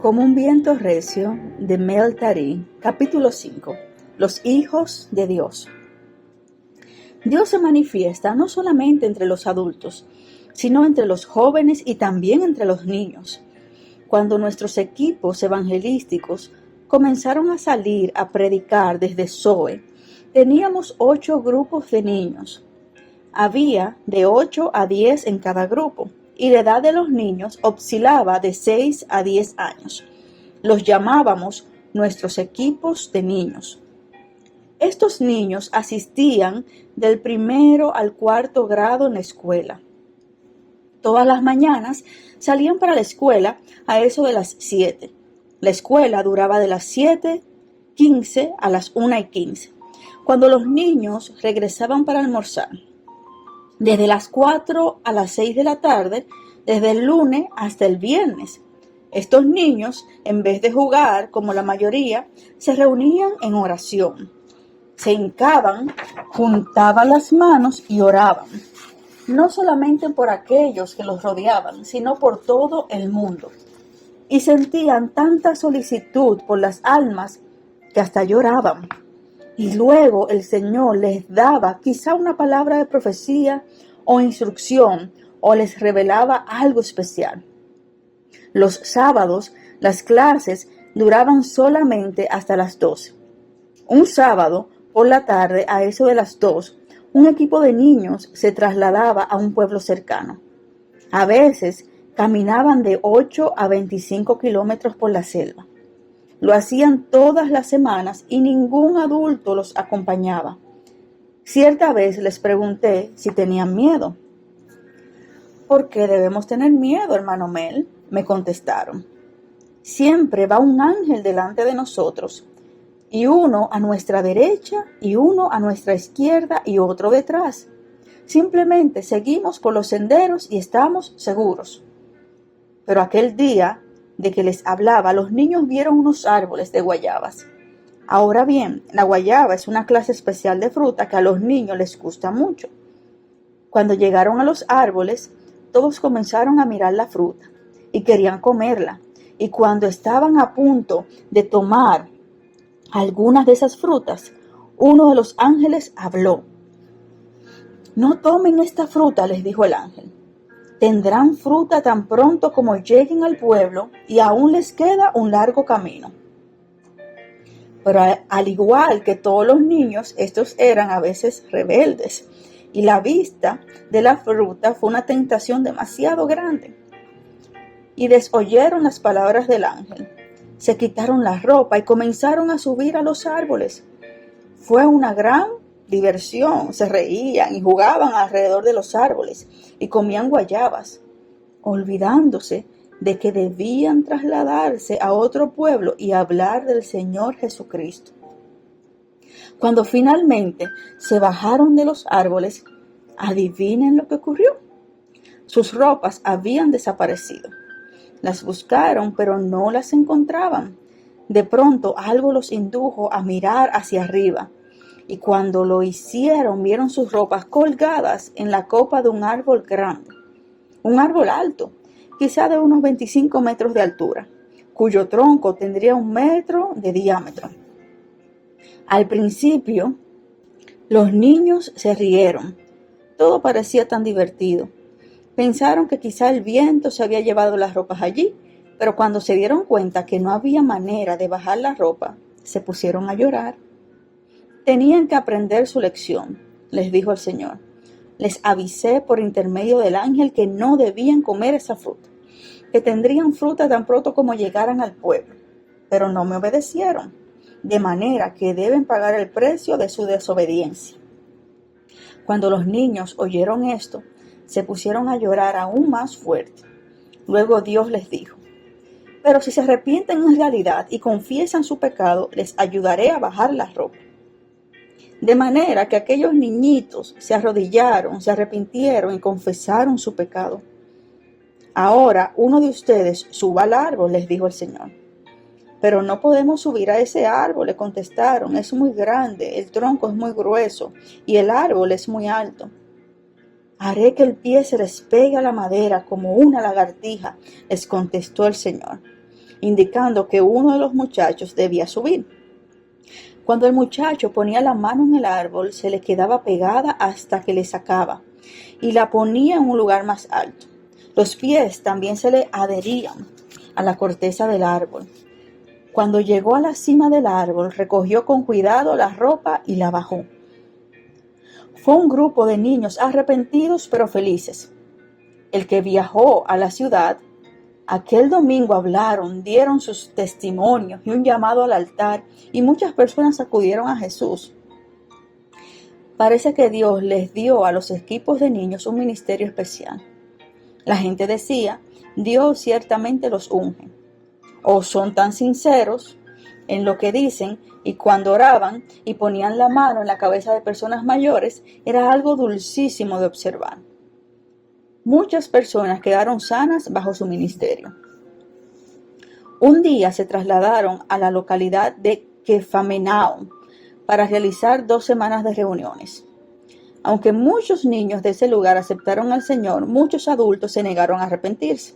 Como un viento recio, de Mel Tari, capítulo 5. Los hijos de Dios. Dios se manifiesta no solamente entre los adultos, sino entre los jóvenes y también entre los niños. Cuando nuestros equipos evangelísticos comenzaron a salir a predicar desde Zoe, teníamos 8 grupos de niños. Había de 8 a 10 en cada grupo, y la edad de los niños oscilaba de 6 a 10 años. Los llamábamos nuestros equipos de niños. Estos niños asistían del 1º al 4º grado en la escuela. Todas las mañanas salían para la escuela a eso de las 7. La escuela duraba de las 7:15 a las 1:15, cuando los niños regresaban para almorzar. Desde las 4 a las 6 de la tarde, desde el lunes hasta el viernes. Estos niños, en vez de jugar como la mayoría, se reunían en oración. Se hincaban, juntaban las manos y oraban. No solamente por aquellos que los rodeaban, sino por todo el mundo. Y sentían tanta solicitud por las almas que hasta lloraban. Y luego el Señor les daba quizá una palabra de profecía o instrucción, o les revelaba algo especial. Los sábados, las clases duraban solamente hasta las 12. Un sábado, por la tarde, a eso de las 2, un equipo de niños se trasladaba a un pueblo cercano. A veces, caminaban de 8 a 25 kilómetros por la selva. Lo hacían todas las semanas y ningún adulto los acompañaba. Cierta vez les pregunté si tenían miedo. ¿Por qué debemos tener miedo, hermano Mel? Me contestaron. Siempre va un ángel delante de nosotros, y uno a nuestra derecha, y uno a nuestra izquierda, y otro detrás. Simplemente seguimos por los senderos y estamos seguros. Pero aquel día de que les hablaba, los niños vieron unos árboles de guayabas. Ahora bien, la guayaba es una clase especial de fruta que a los niños les gusta mucho. Cuando llegaron a los árboles, todos comenzaron a mirar la fruta y querían comerla. Y cuando estaban a punto de tomar algunas de esas frutas, uno de los ángeles habló. No tomen esta fruta, les dijo el ángel. Tendrán fruta tan pronto como lleguen al pueblo y aún les queda un largo camino. Pero al igual que todos los niños, estos eran a veces rebeldes y la vista de la fruta fue una tentación demasiado grande. Y desoyeron las palabras del ángel. Se quitaron la ropa y comenzaron a subir a los árboles. Fue una gran diversión, se reían y jugaban alrededor de los árboles y comían guayabas, olvidándose de que debían trasladarse a otro pueblo y hablar del Señor Jesucristo. Cuando finalmente se bajaron de los árboles, adivinen lo que ocurrió. Sus ropas habían desaparecido. Las buscaron, pero no las encontraban. De pronto algo los indujo a mirar hacia arriba. Y cuando lo hicieron, vieron sus ropas colgadas en la copa de un árbol grande. Un árbol alto, quizá de unos 25 metros de altura, cuyo tronco tendría 1 metro de diámetro. Al principio, los niños se rieron. Todo parecía tan divertido. Pensaron que quizá el viento se había llevado las ropas allí, pero cuando se dieron cuenta que no había manera de bajar la ropa, se pusieron a llorar. Tenían que aprender su lección, les dijo el Señor. Les avisé por intermedio del ángel que no debían comer esa fruta, que tendrían fruta tan pronto como llegaran al pueblo, pero no me obedecieron, de manera que deben pagar el precio de su desobediencia. Cuando los niños oyeron esto, se pusieron a llorar aún más fuerte. Luego Dios les dijo, pero si se arrepienten en realidad y confiesan su pecado, les ayudaré a bajar la ropa. De manera que aquellos niñitos se arrodillaron, se arrepintieron y confesaron su pecado. Ahora uno de ustedes suba al árbol, les dijo el Señor. Pero no podemos subir a ese árbol, le contestaron, es muy grande, el tronco es muy grueso y el árbol es muy alto. Haré que el pie se les pegue a la madera como una lagartija, les contestó el Señor. indicando que uno de los muchachos debía subir. Cuando el muchacho ponía la mano en el árbol, se le quedaba pegada hasta que le sacaba y la ponía en un lugar más alto. Los pies también se le adherían a la corteza del árbol. Cuando llegó a la cima del árbol, recogió con cuidado la ropa y la bajó. Fue un grupo de niños arrepentidos pero felices. El que viajó a la ciudad, aquel domingo hablaron, dieron sus testimonios y un llamado al altar, y muchas personas acudieron a Jesús. Parece que Dios les dio a los equipos de niños un ministerio especial. La gente decía, Dios ciertamente los unge. O son tan sinceros en lo que dicen, y cuando oraban y ponían la mano en la cabeza de personas mayores, era algo dulcísimo de observar. Muchas personas quedaron sanas bajo su ministerio. Un día se trasladaron a la localidad de Quefamenao para realizar 2 semanas de reuniones. Aunque muchos niños de ese lugar aceptaron al Señor, muchos adultos se negaron a arrepentirse.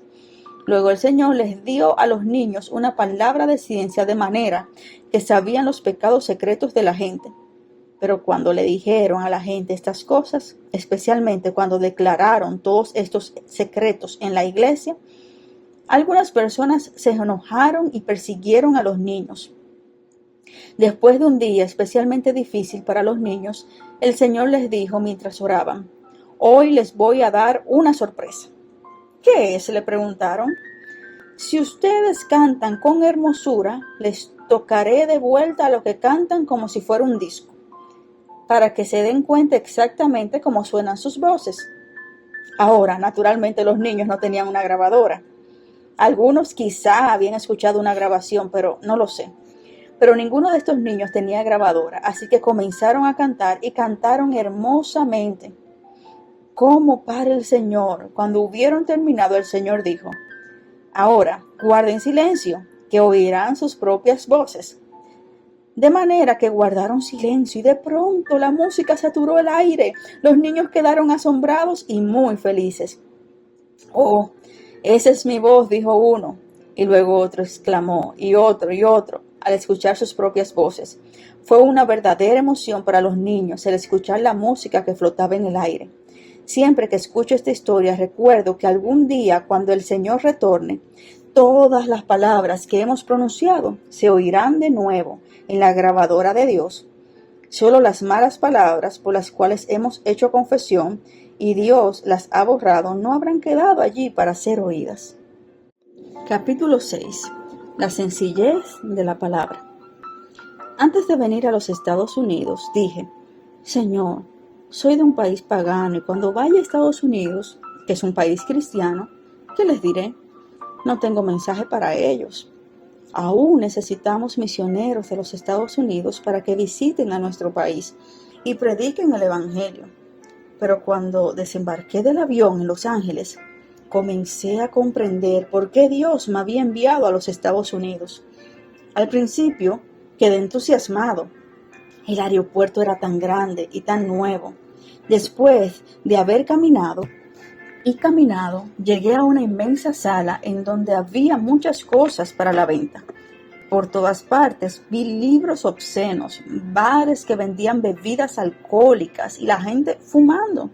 Luego el Señor les dio a los niños una palabra de ciencia, de manera que sabían los pecados secretos de la gente. Pero cuando le dijeron a la gente estas cosas, especialmente cuando declararon todos estos secretos en la iglesia, algunas personas se enojaron y persiguieron a los niños. Después de un día especialmente difícil para los niños, el Señor les dijo mientras oraban, «Hoy les voy a dar una sorpresa». «¿Qué es?», le preguntaron. «Si ustedes cantan con hermosura, les tocaré de vuelta a lo que cantan como si fuera un disco, para que se den cuenta exactamente cómo suenan sus voces». Ahora, naturalmente, los niños no tenían una grabadora. Algunos quizá habían escuchado una grabación, pero no lo sé. Pero ninguno de estos niños tenía grabadora, así que comenzaron a cantar y cantaron hermosamente. «¿Cómo para el Señor?». Cuando hubieron terminado, el Señor dijo, «Ahora, guarden silencio, que oirán sus propias voces». De manera que guardaron silencio y de pronto la música saturó el aire. Los niños quedaron asombrados y muy felices. «Oh, esa es mi voz», dijo uno, y luego otro exclamó, y otro, al escuchar sus propias voces. Fue una verdadera emoción para los niños el escuchar la música que flotaba en el aire. Siempre que escucho esta historia, recuerdo que algún día, cuando el Señor retorne, todas las palabras que hemos pronunciado se oirán de nuevo en la grabadora de Dios. Solo las malas palabras por las cuales hemos hecho confesión y Dios las ha borrado no habrán quedado allí para ser oídas. Capítulo 6. La sencillez de la palabra. Antes de venir a los Estados Unidos, dije, «Señor, soy de un país pagano y cuando vaya a Estados Unidos, que es un país cristiano, ¿qué les diré? No tengo mensaje para ellos. Aún necesitamos misioneros de los Estados Unidos para que visiten a nuestro país y prediquen el Evangelio». Pero cuando desembarqué del avión en Los Ángeles, comencé a comprender por qué Dios me había enviado a los Estados Unidos. Al principio quedé entusiasmado. El aeropuerto era tan grande y tan nuevo. Después de haber caminado, llegué a una inmensa sala en donde había muchas cosas para la venta. Por todas partes vi libros obscenos, bares que vendían bebidas alcohólicas y la gente fumando.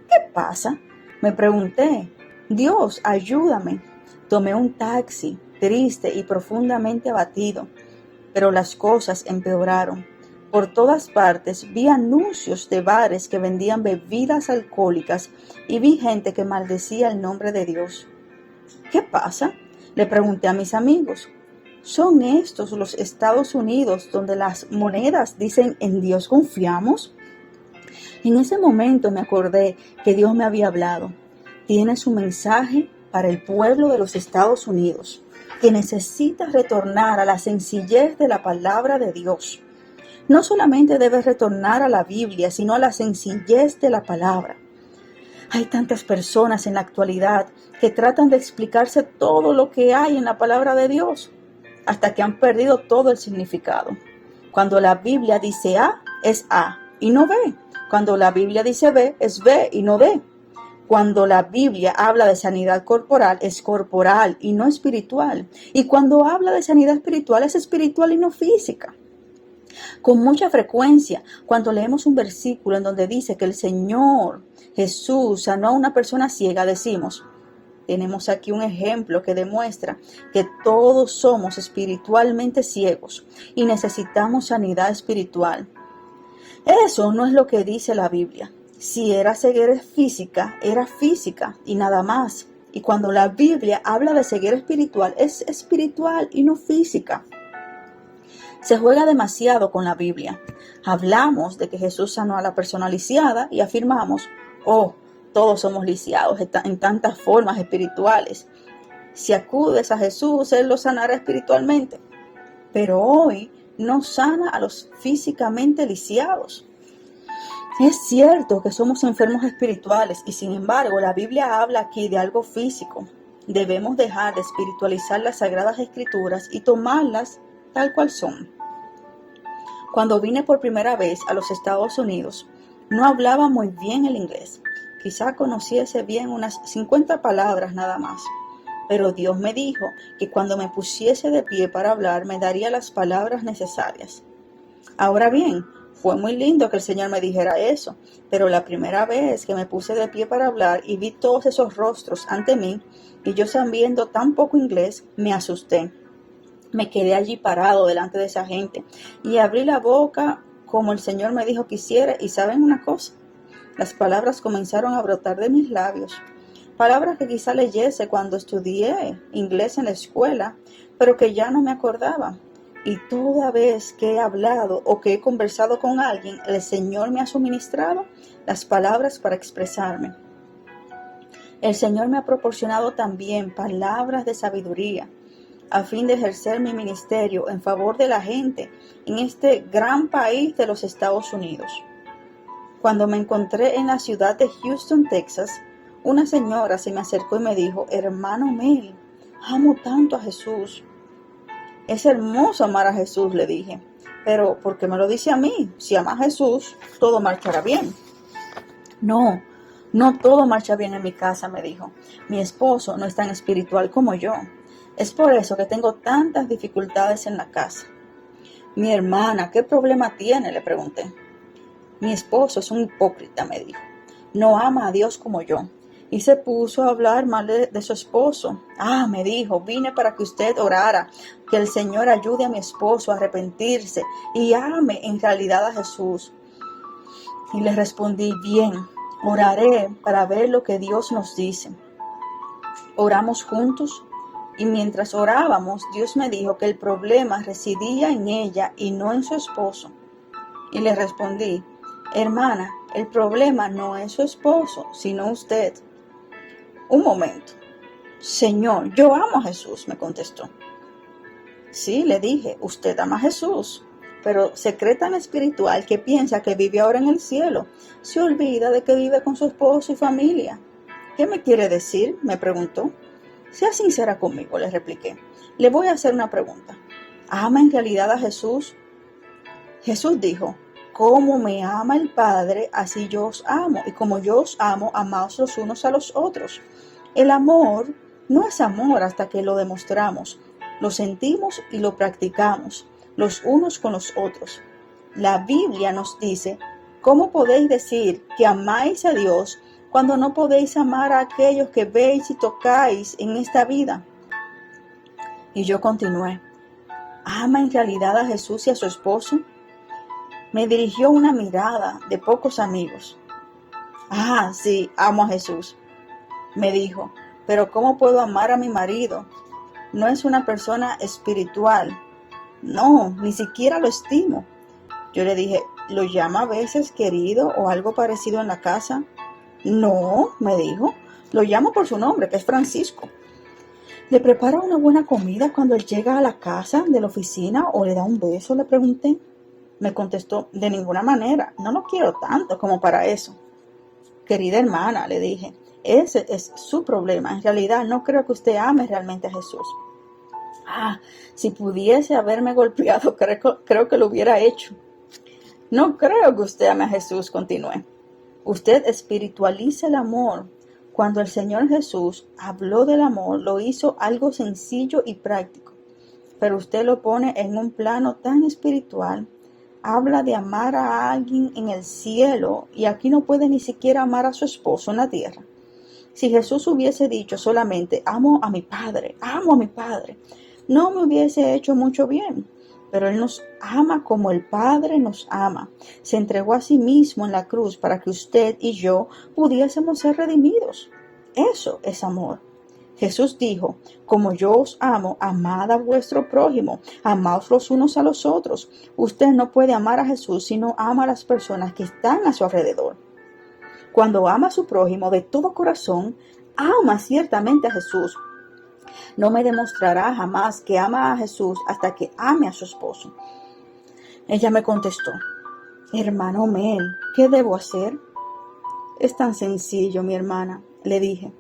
¿Qué pasa?, me pregunté. Dios, ayúdame. Tomé un taxi, triste y profundamente abatido, pero las cosas empeoraron. Por todas partes vi anuncios de bares que vendían bebidas alcohólicas y vi gente que maldecía el nombre de Dios. ¿Qué pasa?, le pregunté a mis amigos. ¿Son estos los Estados Unidos donde las monedas dicen «en Dios confiamos»? En ese momento me acordé que Dios me había hablado. Tienes un mensaje para el pueblo de los Estados Unidos, que necesita retornar a la sencillez de la palabra de Dios. No solamente debes retornar a la Biblia, sino a la sencillez de la palabra. Hay tantas personas en la actualidad que tratan de explicarse todo lo que hay en la palabra de Dios, hasta que han perdido todo el significado. Cuando la Biblia dice A, es A y no B. Cuando la Biblia dice B, es B y no B. Cuando la Biblia habla de sanidad corporal, es corporal y no espiritual. Y cuando habla de sanidad espiritual, es espiritual y no física. Con mucha frecuencia, cuando leemos un versículo en donde dice que el Señor Jesús sanó a una persona ciega, decimos, tenemos aquí un ejemplo que demuestra que todos somos espiritualmente ciegos y necesitamos sanidad espiritual. Eso no es lo que dice la Biblia. Si era ceguera física, era física y nada más. Y cuando la Biblia habla de ceguera espiritual, es espiritual y no física. Se juega demasiado con la Biblia. Hablamos de que Jesús sanó a la persona lisiada y afirmamos, oh, todos somos lisiados en tantas formas espirituales. Si acudes a Jesús, Él lo sanará espiritualmente. Pero hoy no sana a los físicamente lisiados. Es cierto que somos enfermos espirituales y sin embargo la Biblia habla aquí de algo físico. Debemos dejar de espiritualizar las Sagradas Escrituras y tomarlas tal cual son. Cuando vine por primera vez a los Estados Unidos, no hablaba muy bien el inglés. Quizá conociese bien unas 50 palabras nada más. Pero Dios me dijo que cuando me pusiese de pie para hablar me daría las palabras necesarias. Ahora bien, fue muy lindo que el Señor me dijera eso, pero la primera vez que me puse de pie para hablar y vi todos esos rostros ante mí y yo sabiendo tan poco inglés, me asusté. Me quedé allí parado delante de esa gente y abrí la boca como el Señor me dijo que hiciera y ¿saben una cosa? Las palabras comenzaron a brotar de mis labios. Palabras que quizá leyese cuando estudié inglés en la escuela, pero que ya no me acordaba. Y toda vez que he hablado o que he conversado con alguien, el Señor me ha suministrado las palabras para expresarme. El Señor me ha proporcionado también palabras de sabiduría a fin de ejercer mi ministerio en favor de la gente en este gran país de los Estados Unidos. Cuando me encontré en la ciudad de Houston, Texas, una señora se me acercó y me dijo, hermano Mel, amo tanto a Jesús. Es hermoso amar a Jesús, le dije, pero ¿por qué me lo dice a mí? Si ama a Jesús, todo marchará bien. No todo marcha bien en mi casa, me dijo. Mi esposo no es tan espiritual como yo. Es por eso que tengo tantas dificultades en la casa. Mi hermana, ¿qué problema tiene?, le pregunté. Mi esposo es un hipócrita, me dijo. No ama a Dios como yo. Y se puso a hablar mal de su esposo. Me dijo, vine para que usted orara, que el Señor ayude a mi esposo a arrepentirse y ame en realidad a Jesús. Y le respondí, bien, oraré para ver lo que Dios nos dice. Oramos juntos y mientras orábamos, Dios me dijo que el problema residía en ella y no en su esposo. Y le respondí, hermana, el problema no es su esposo, sino usted. Un momento. Señor, yo amo a Jesús, me contestó. Sí, le dije, usted ama a Jesús, pero se cree tan espiritual que piensa que vive ahora en el cielo. Se olvida de que vive con su esposo y familia. ¿Qué me quiere decir?, me preguntó. Sea sincera conmigo, le repliqué. Le voy a hacer una pregunta. ¿Ama en realidad a Jesús? Jesús dijo, como me ama el Padre, así yo os amo, y como yo os amo, amaos los unos a los otros. El amor no es amor hasta que lo demostramos, lo sentimos y lo practicamos, los unos con los otros. La Biblia nos dice, ¿cómo podéis decir que amáis a Dios cuando no podéis amar a aquellos que veis y tocáis en esta vida? Y yo continué, ¿ama en realidad a Jesús y a su esposo? Me dirigió una mirada de pocos amigos. Sí, amo a Jesús, me dijo, pero ¿cómo puedo amar a mi marido? No es una persona espiritual. No, ni siquiera lo estimo. Yo le dije, ¿lo llama a veces querido o algo parecido en la casa? No, me dijo, lo llamo por su nombre, que es Francisco. ¿Le prepara una buena comida cuando él llega a la casa de la oficina o le da un beso?, le pregunté. Me contestó, de ninguna manera, no lo quiero tanto como para eso. Querida hermana, le dije, ese es su problema. En realidad no creo que usted ame realmente a Jesús. Si pudiese haberme golpeado, creo que lo hubiera hecho. No creo que usted ame a Jesús, continué. Usted espiritualiza el amor Cuando el Señor Jesús habló del amor, lo hizo algo sencillo y práctico, pero usted lo pone en un plano tan espiritual. Habla de amar a alguien en el cielo y aquí no puede ni siquiera amar a su esposo en la tierra. Si Jesús hubiese dicho solamente, amo a mi Padre, no me hubiese hecho mucho bien. Pero Él nos ama como el Padre nos ama. Se entregó a sí mismo en la cruz para que usted y yo pudiésemos ser redimidos. Eso es amor. Jesús dijo, como yo os amo, amad a vuestro prójimo, amaos los unos a los otros. Usted no puede amar a Jesús si no ama a las personas que están a su alrededor. Cuando ama a su prójimo de todo corazón, ama ciertamente a Jesús. No me demostrará jamás que ama a Jesús hasta que ame a su esposo. Ella me contestó, hermano Mel, ¿qué debo hacer? Es tan sencillo, mi hermana, le dije.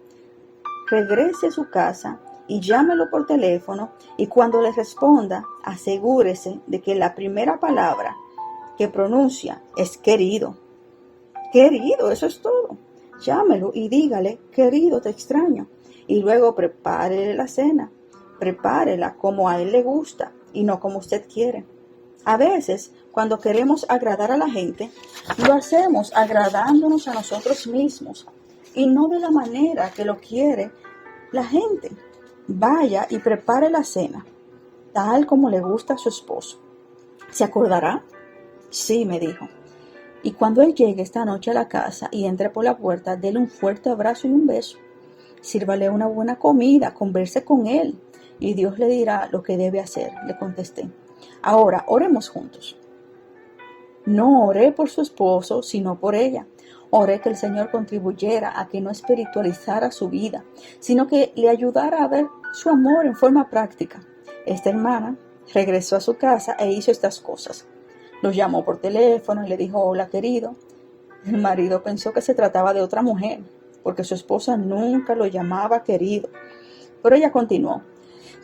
Regrese a su casa y llámelo por teléfono y cuando le responda, asegúrese de que la primera palabra que pronuncia es querido. Querido, eso es todo. Llámelo y dígale, querido, te extraño. Y luego prepárele la cena. Prepárela como a él le gusta y no como usted quiere. A veces, cuando queremos agradar a la gente, lo hacemos agradándonos a nosotros mismos y no de la manera que lo quiere la gente. Vaya y prepare la cena, tal como le gusta a su esposo. ¿Se acordará? Sí, me dijo. Y cuando él llegue esta noche a la casa y entre por la puerta, dele un fuerte abrazo y un beso. Sírvale una buena comida, converse con él y Dios le dirá lo que debe hacer, le contesté. Ahora, oremos juntos. No oré por su esposo, sino por ella. Oré que el Señor contribuyera a que no espiritualizara su vida, sino que le ayudara a ver su amor en forma práctica. Esta hermana regresó a su casa e hizo estas cosas. Lo llamó por teléfono y le dijo, hola querido. El marido pensó que se trataba de otra mujer, porque su esposa nunca lo llamaba querido. Pero ella continuó,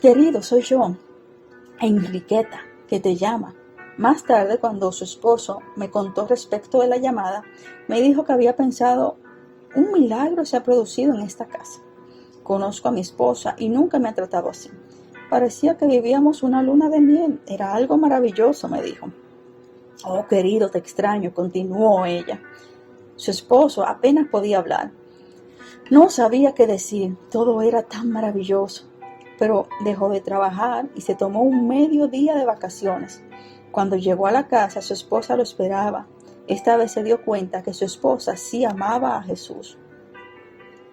querido, soy yo, Enriqueta, que te llama. Más tarde, cuando su esposo me contó respecto de la llamada, me dijo que había pensado, un milagro se ha producido en esta casa. Conozco a mi esposa y nunca me ha tratado así. Parecía que vivíamos una luna de miel, era algo maravilloso, me dijo. Oh, querido, te extraño, continuó ella. Su esposo apenas podía hablar. No sabía qué decir, todo era tan maravilloso. Pero dejó de trabajar y se tomó un medio día de vacaciones. Cuando llegó a la casa, su esposa lo esperaba. Esta vez se dio cuenta que su esposa sí amaba a Jesús.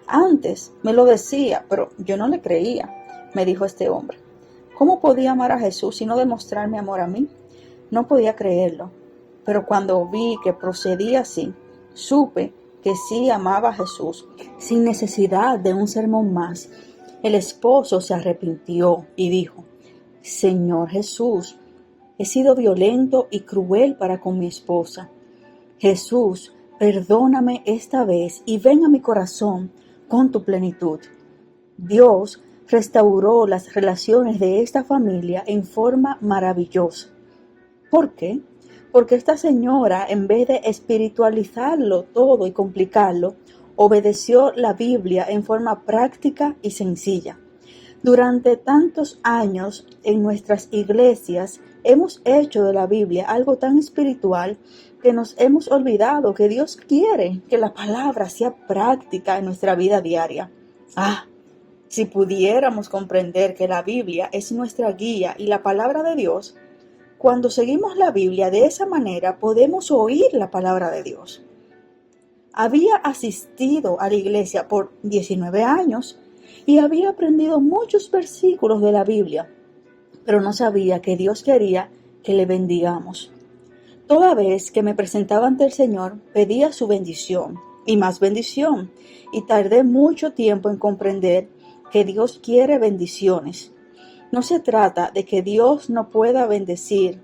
Antes me lo decía, pero yo no le creía, me dijo este hombre. ¿Cómo podía amar a Jesús y no demostrar mi amor a mí? No podía creerlo. Pero cuando vi que procedía así, supe que sí amaba a Jesús, sin necesidad de un sermón más. El esposo se arrepintió y dijo, Señor Jesús, he sido violento y cruel para con mi esposa. Jesús, perdóname esta vez y ven a mi corazón con tu plenitud. Dios restauró las relaciones de esta familia en forma maravillosa. ¿Por qué? Porque esta señora, en vez de espiritualizarlo todo y complicarlo, obedeció la Biblia en forma práctica y sencilla. Durante tantos años en nuestras iglesias hemos hecho de la Biblia algo tan espiritual que nos hemos olvidado que Dios quiere que la palabra sea práctica en nuestra vida diaria. Si pudiéramos comprender que la Biblia es nuestra guía y la palabra de Dios, cuando seguimos la Biblia de esa manera podemos oír la palabra de Dios. Había asistido a la iglesia por 19 años y había aprendido muchos versículos de la Biblia, pero no sabía que Dios quería que le bendigamos. Toda vez que me presentaba ante el Señor, pedía su bendición y más bendición, y tardé mucho tiempo en comprender que Dios quiere bendiciones. No se trata de que Dios no pueda bendecir,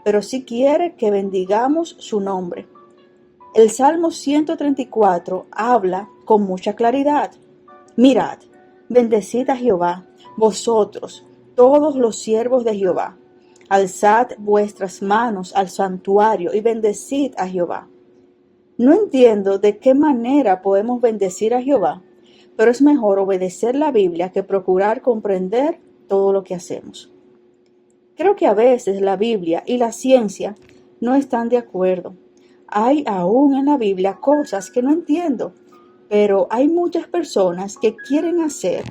pero sí quiere que bendigamos su nombre. El Salmo 134 habla con mucha claridad. Mirad, bendecid a Jehová, vosotros, todos los siervos de Jehová. Alzad vuestras manos al santuario y bendecid a Jehová. No entiendo de qué manera podemos bendecir a Jehová, pero es mejor obedecer la Biblia que procurar comprender todo lo que hacemos. Creo que a veces la Biblia y la ciencia no están de acuerdo. Hay aún en la Biblia cosas que no entiendo, pero hay muchas personas que quieren hacer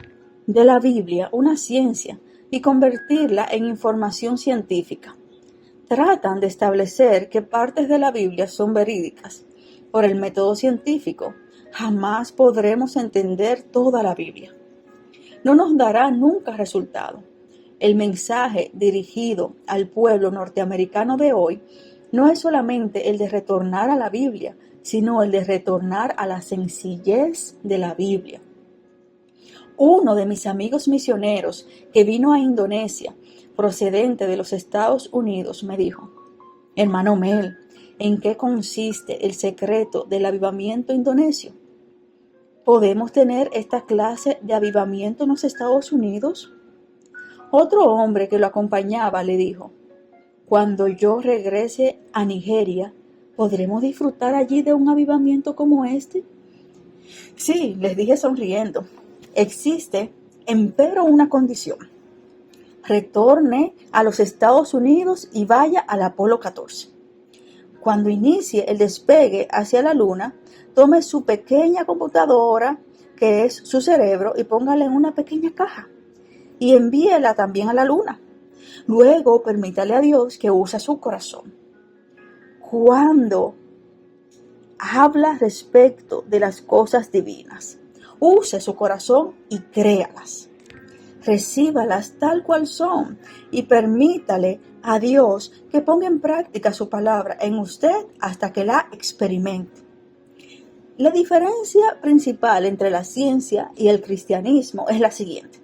de la Biblia una ciencia y convertirla en información científica. Tratan de establecer que partes de la Biblia son verídicas. Por el método científico, jamás podremos entender toda la Biblia. No nos dará nunca resultado. El mensaje dirigido al pueblo norteamericano de hoy no es solamente el de retornar a la Biblia, sino el de retornar a la sencillez de la Biblia. Uno de mis amigos misioneros que vino a Indonesia, procedente de los Estados Unidos, me dijo: hermano Mel, ¿en qué consiste el secreto del avivamiento indonesio? ¿Podemos tener esta clase de avivamiento en los Estados Unidos? Otro hombre que lo acompañaba le dijo: cuando yo regrese a Nigeria, ¿podremos disfrutar allí de un avivamiento como este? Sí, les dije sonriendo. Existe, empero, una condición. Retorne a los Estados Unidos y vaya al Apolo 14. Cuando inicie el despegue hacia la Luna, tome su pequeña computadora, que es su cerebro, y póngala en una pequeña caja y envíela también a la Luna. Luego permítale a Dios que use su corazón. Cuando habla respecto de las cosas divinas, use su corazón y créalas. Recíbalas tal cual son y permítale a Dios que ponga en práctica su palabra en usted hasta que la experimente. La diferencia principal entre la ciencia y el cristianismo es la siguiente.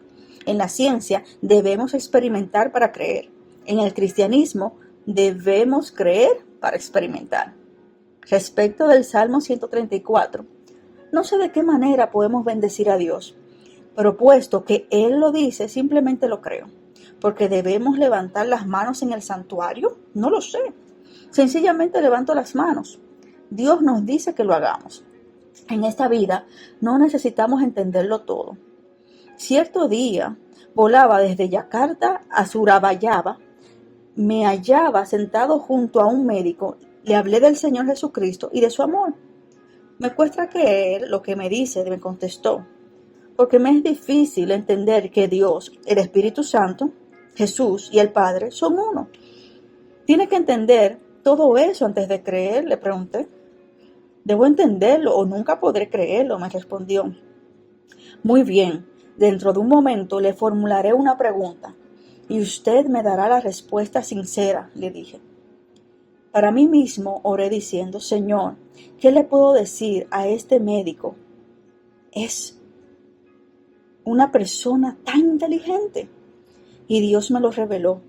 En la ciencia debemos experimentar para creer. En el cristianismo debemos creer para experimentar. Respecto del Salmo 134, no sé de qué manera podemos bendecir a Dios, pero puesto que Él lo dice, simplemente lo creo. Porque debemos levantar las manos en el santuario, no lo sé. Sencillamente levanto las manos. Dios nos dice que lo hagamos. En esta vida no necesitamos entenderlo todo. Cierto día volaba desde Yakarta a Surabaya. Me hallaba sentado junto a un médico. Le hablé del Señor Jesucristo y de su amor. Me cuesta creer lo que me dice, me contestó, porque me es difícil entender que Dios, el Espíritu Santo, Jesús y el Padre son uno. Tiene que entender todo eso antes de creer, le pregunté. Debo entenderlo o nunca podré creerlo, me respondió. Muy bien, dentro de un momento le formularé una pregunta y usted me dará la respuesta sincera, le dije. Para mí mismo oré diciendo: Señor, ¿qué le puedo decir a este médico? Es una persona tan inteligente. Y Dios me lo reveló.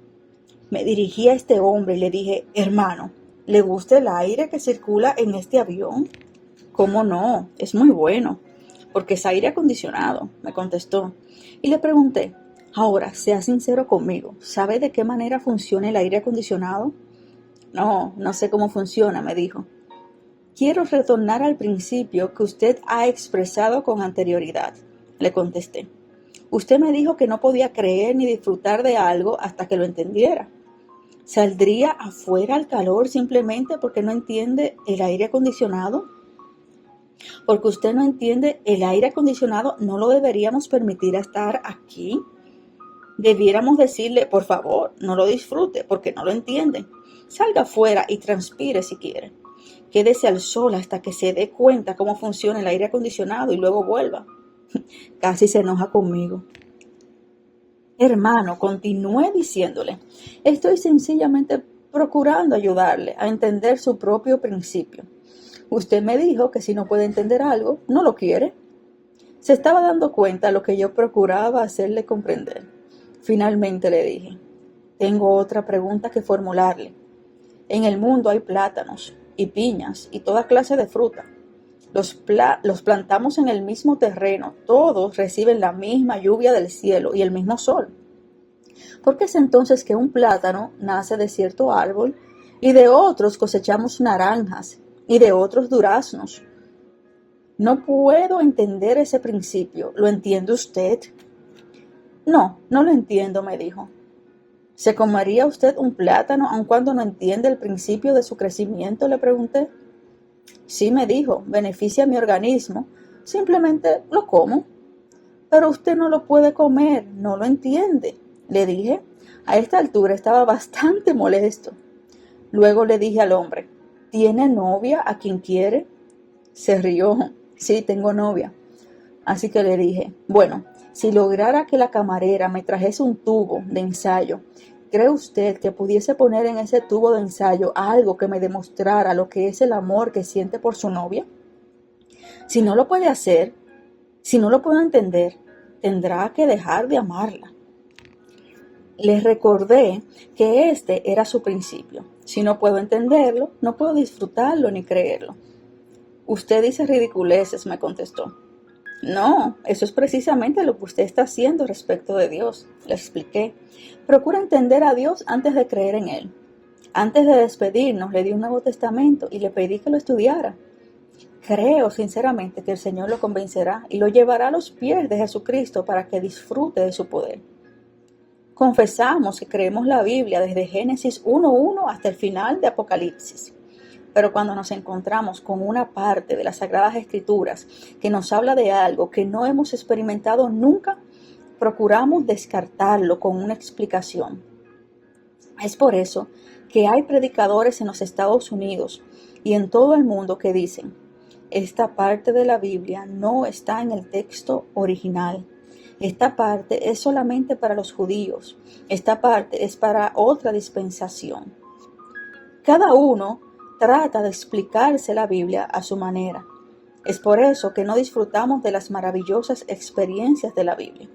Me dirigí a este hombre y le dije: hermano, ¿le gusta el aire que circula en este avión? ¿Cómo no? Es muy bueno, porque es aire acondicionado, me contestó. Y le pregunté: ahora, sea sincero conmigo, ¿sabe de qué manera funciona el aire acondicionado? No sé cómo funciona, me dijo. Quiero retornar al principio que usted ha expresado con anterioridad, le contesté. Usted me dijo que no podía creer ni disfrutar de algo hasta que lo entendiera. ¿Saldría afuera al calor simplemente porque no entiende el aire acondicionado? Porque usted no entiende el aire acondicionado, ¿no lo deberíamos permitir estar aquí? Debiéramos decirle: por favor, no lo disfrute porque no lo entiende. Salga afuera y transpire si quiere. Quédese al sol hasta que se dé cuenta cómo funciona el aire acondicionado y luego vuelva. Casi se enoja conmigo. Hermano, continué diciéndole: estoy sencillamente procurando ayudarle a entender su propio principio. Usted me dijo que si no puede entender algo, no lo quiere. Se estaba dando cuenta de lo que yo procuraba hacerle comprender. Finalmente le dije: tengo otra pregunta que formularle. En el mundo hay plátanos y piñas y toda clase de fruta. Los plantamos en el mismo terreno, todos reciben la misma lluvia del cielo y el mismo sol. ¿Por qué es entonces que un plátano nace de cierto árbol y de otros cosechamos naranjas y de otros duraznos? No puedo entender ese principio. ¿Lo entiende usted? No, no lo entiendo, me dijo. ¿Se comería usted un plátano aun cuando no entiende el principio de su crecimiento?, le pregunté. Sí, me dijo, beneficia a mi organismo. Simplemente lo como. Pero usted no lo puede comer, no lo entiende, le dije. A esta altura estaba bastante molesto. Luego le dije al hombre, ¿tiene novia a quien quiere? Se rió. Sí, tengo novia. Así que le dije, bueno, si lograra que la camarera me trajese un tubo de ensayo, ¿cree usted que pudiese poner en ese tubo de ensayo algo que me demostrara lo que es el amor que siente por su novia? Si no lo puede hacer, si no lo puedo entender, tendrá que dejar de amarla. Les recordé que este era su principio. Si no puedo entenderlo, no puedo disfrutarlo ni creerlo. Usted dice ridiculeces, me contestó. No, eso es precisamente lo que usted está haciendo respecto de Dios, le expliqué. Procura entender a Dios antes de creer en Él. Antes de despedirnos, le di un Nuevo Testamento y le pedí que lo estudiara. Creo sinceramente que el Señor lo convencerá y lo llevará a los pies de Jesucristo para que disfrute de su poder. Confesamos que creemos la Biblia desde Génesis 1:1 hasta el final de Apocalipsis. Pero cuando nos encontramos con una parte de las Sagradas Escrituras que nos habla de algo que no hemos experimentado nunca, procuramos descartarlo con una explicación. Es por eso que hay predicadores en los Estados Unidos y en todo el mundo que dicen, esta parte de la Biblia no está en el texto original. Esta parte es solamente para los judíos. Esta parte es para otra dispensación. Cada uno trata de explicarse la Biblia a su manera. Es por eso que no disfrutamos de las maravillosas experiencias de la Biblia.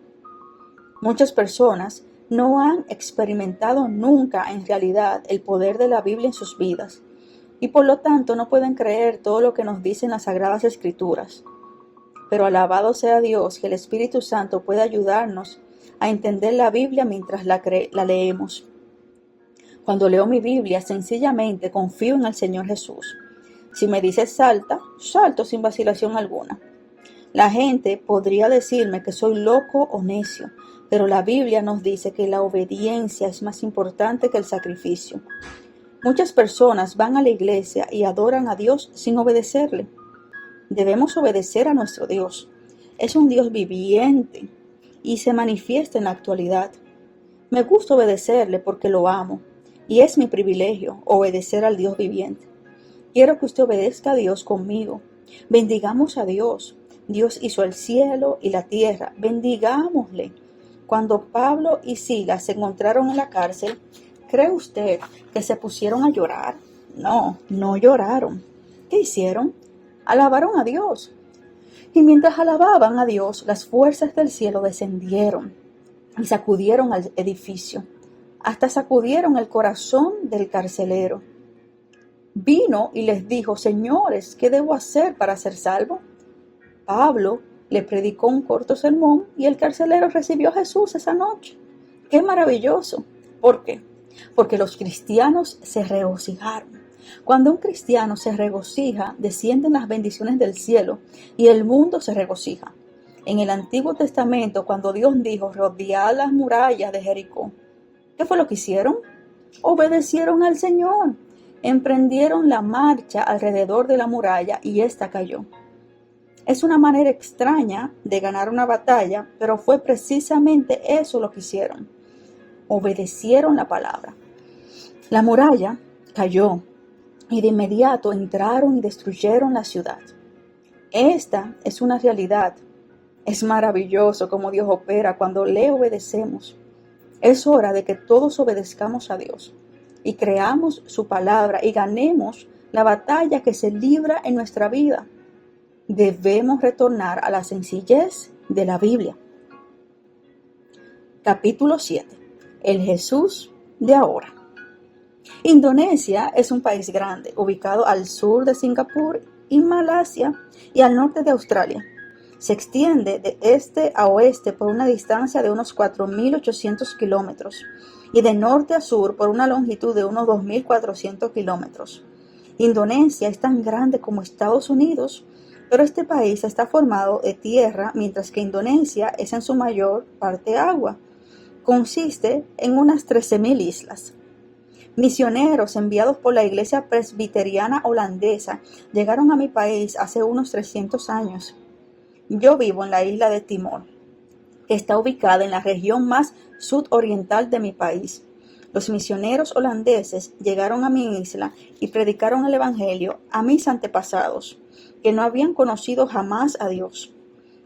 Muchas personas no han experimentado nunca en realidad el poder de la Biblia en sus vidas y por lo tanto no pueden creer todo lo que nos dicen las Sagradas Escrituras. Pero alabado sea Dios que el Espíritu Santo puede ayudarnos a entender la Biblia mientras la leemos. Cuando leo mi Biblia, sencillamente confío en el Señor Jesús. Si me dice salta, salto sin vacilación alguna. La gente podría decirme que soy loco o necio, pero la Biblia nos dice que la obediencia es más importante que el sacrificio. Muchas personas van a la iglesia y adoran a Dios sin obedecerle. Debemos obedecer a nuestro Dios. Es un Dios viviente y se manifiesta en la actualidad. Me gusta obedecerle porque lo amo. Y es mi privilegio obedecer al Dios viviente. Quiero que usted obedezca a Dios conmigo. Bendigamos a Dios. Dios hizo el cielo y la tierra. Bendigámosle. Cuando Pablo y Silas se encontraron en la cárcel, ¿cree usted que se pusieron a llorar? No, no lloraron. ¿Qué hicieron? Alabaron a Dios. Y mientras alababan a Dios, las fuerzas del cielo descendieron y sacudieron al edificio. Hasta sacudieron el corazón del carcelero. Vino y les dijo, señores, ¿qué debo hacer para ser salvo? Pablo le predicó un corto sermón y el carcelero recibió a Jesús esa noche. ¡Qué maravilloso! ¿Por qué? Porque los cristianos se regocijaron. Cuando un cristiano se regocija, descienden las bendiciones del cielo y el mundo se regocija. En el Antiguo Testamento, cuando Dios dijo, rodead las murallas de Jericó, ¿qué fue lo que hicieron? Obedecieron al Señor. Emprendieron la marcha alrededor de la muralla y ésta cayó. Es una manera extraña de ganar una batalla, pero fue precisamente eso lo que hicieron. Obedecieron la palabra. La muralla cayó y de inmediato entraron y destruyeron la ciudad. Esta es una realidad. Es maravilloso cómo Dios opera cuando le obedecemos. Es hora de que todos obedezcamos a Dios y creamos su palabra y ganemos la batalla que se libra en nuestra vida. Debemos retornar a la sencillez de la Biblia. Capítulo 7. El Jesús de ahora. Indonesia es un país grande, ubicado al sur de Singapur y Malasia y al norte de Australia. Se extiende de este a oeste por una distancia de unos 4.800 kilómetros y de norte a sur por una longitud de unos 2.400 kilómetros. Indonesia es tan grande como Estados Unidos, Pero este país está formado de tierra, mientras que Indonesia es en su mayor parte agua. Consiste en unas 13.000 islas. Misioneros enviados por la Iglesia Presbiteriana Holandesa llegaron a mi país hace unos 300 años. Yo vivo en la isla de Timor, que está ubicada en la región más sudoriental de mi país. Los misioneros holandeses llegaron a mi isla y predicaron el Evangelio a mis antepasados, que no habían conocido jamás a Dios.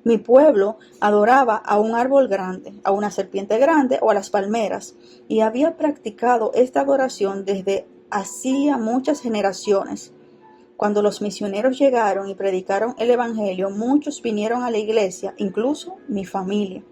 Mi pueblo adoraba a un árbol grande, a una serpiente grande o a las palmeras, y había practicado esta adoración desde hacía muchas generaciones. Cuando los misioneros llegaron y predicaron el Evangelio, muchos vinieron a la iglesia, incluso mi familia.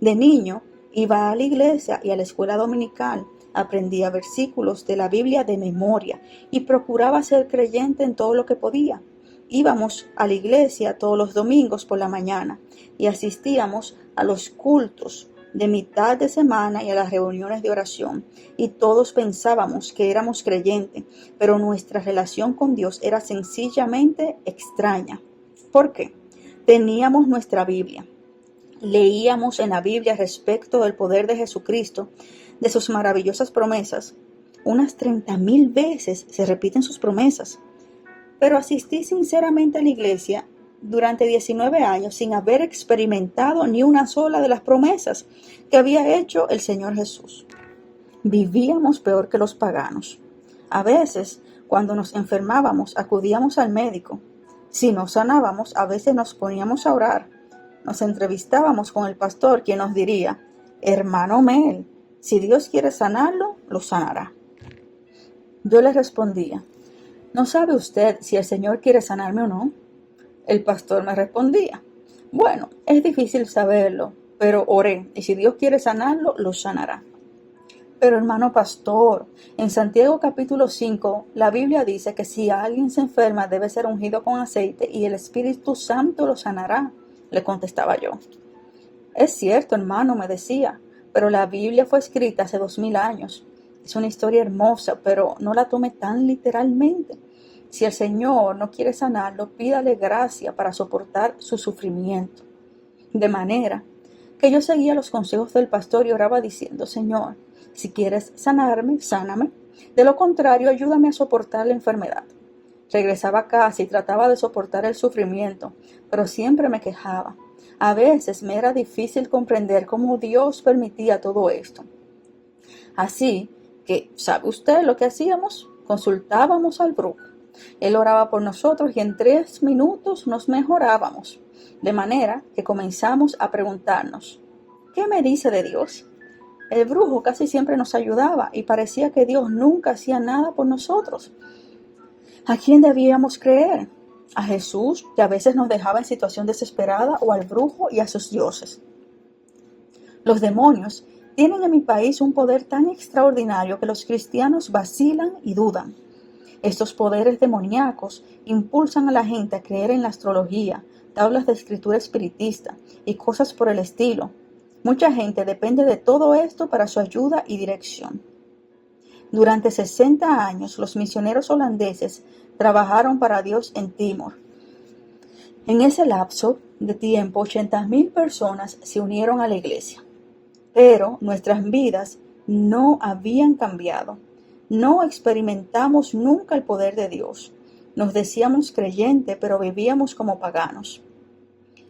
De niño, iba a la iglesia y a la escuela dominical, aprendía versículos de la Biblia de memoria y procuraba ser creyente en todo lo que podía. Íbamos a la iglesia todos los domingos por la mañana y asistíamos a los cultos de mitad de semana y a las reuniones de oración. Y todos pensábamos que éramos creyentes, pero nuestra relación con Dios era sencillamente extraña. ¿Por qué? Teníamos nuestra Biblia. Leíamos en la Biblia respecto del poder de Jesucristo, de sus maravillosas promesas. Unas 30.000 veces se repiten sus promesas. Pero asistí sinceramente a la iglesia durante 19 años sin haber experimentado ni una sola de las promesas que había hecho el Señor Jesús. Vivíamos peor que los paganos. A veces, cuando nos enfermábamos, acudíamos al médico. Si no sanábamos, a veces nos poníamos a orar. Nos entrevistábamos con el pastor, quien nos diría: hermano Mel, si Dios quiere sanarlo, lo sanará. Yo le respondía: ¿no sabe usted si el Señor quiere sanarme o no? El pastor me respondía: bueno, es difícil saberlo, pero oré, y si Dios quiere sanarlo, lo sanará. Pero hermano pastor, en Santiago capítulo 5, la Biblia dice que si alguien se enferma debe ser ungido con aceite y el Espíritu Santo lo sanará, le contestaba yo. Es cierto, hermano, me decía, pero la Biblia fue escrita hace 2000 años. Es una historia hermosa, pero no la tome tan literalmente. Si el Señor no quiere sanarlo, pídale gracia para soportar su sufrimiento. De manera que yo seguía los consejos del pastor y oraba diciendo: Señor, si quieres sanarme, sáname. De lo contrario, ayúdame a soportar la enfermedad. Regresaba a casa y trataba de soportar el sufrimiento, pero siempre me quejaba. A veces me era difícil comprender cómo Dios permitía todo esto. Así que, ¿sabe usted lo que hacíamos? Consultábamos al brujo. Él oraba por nosotros y en 3 minutos nos mejorábamos. De manera que comenzamos a preguntarnos: ¿qué me dice de Dios? El brujo casi siempre nos ayudaba y parecía que Dios nunca hacía nada por nosotros. ¿A quién debíamos creer? ¿A Jesús, que a veces nos dejaba en situación desesperada, o al brujo y a sus dioses? Los demonios tienen en mi país un poder tan extraordinario que los cristianos vacilan y dudan. Estos poderes demoníacos impulsan a la gente a creer en la astrología, tablas de escritura espiritista y cosas por el estilo. Mucha gente depende de todo esto para su ayuda y dirección. Durante 60 años, los misioneros holandeses trabajaron para Dios en Timor. En ese lapso de tiempo, 80.000 personas se unieron a la iglesia. Pero nuestras vidas no habían cambiado. No experimentamos nunca el poder de Dios. Nos decíamos creyentes, pero vivíamos como paganos.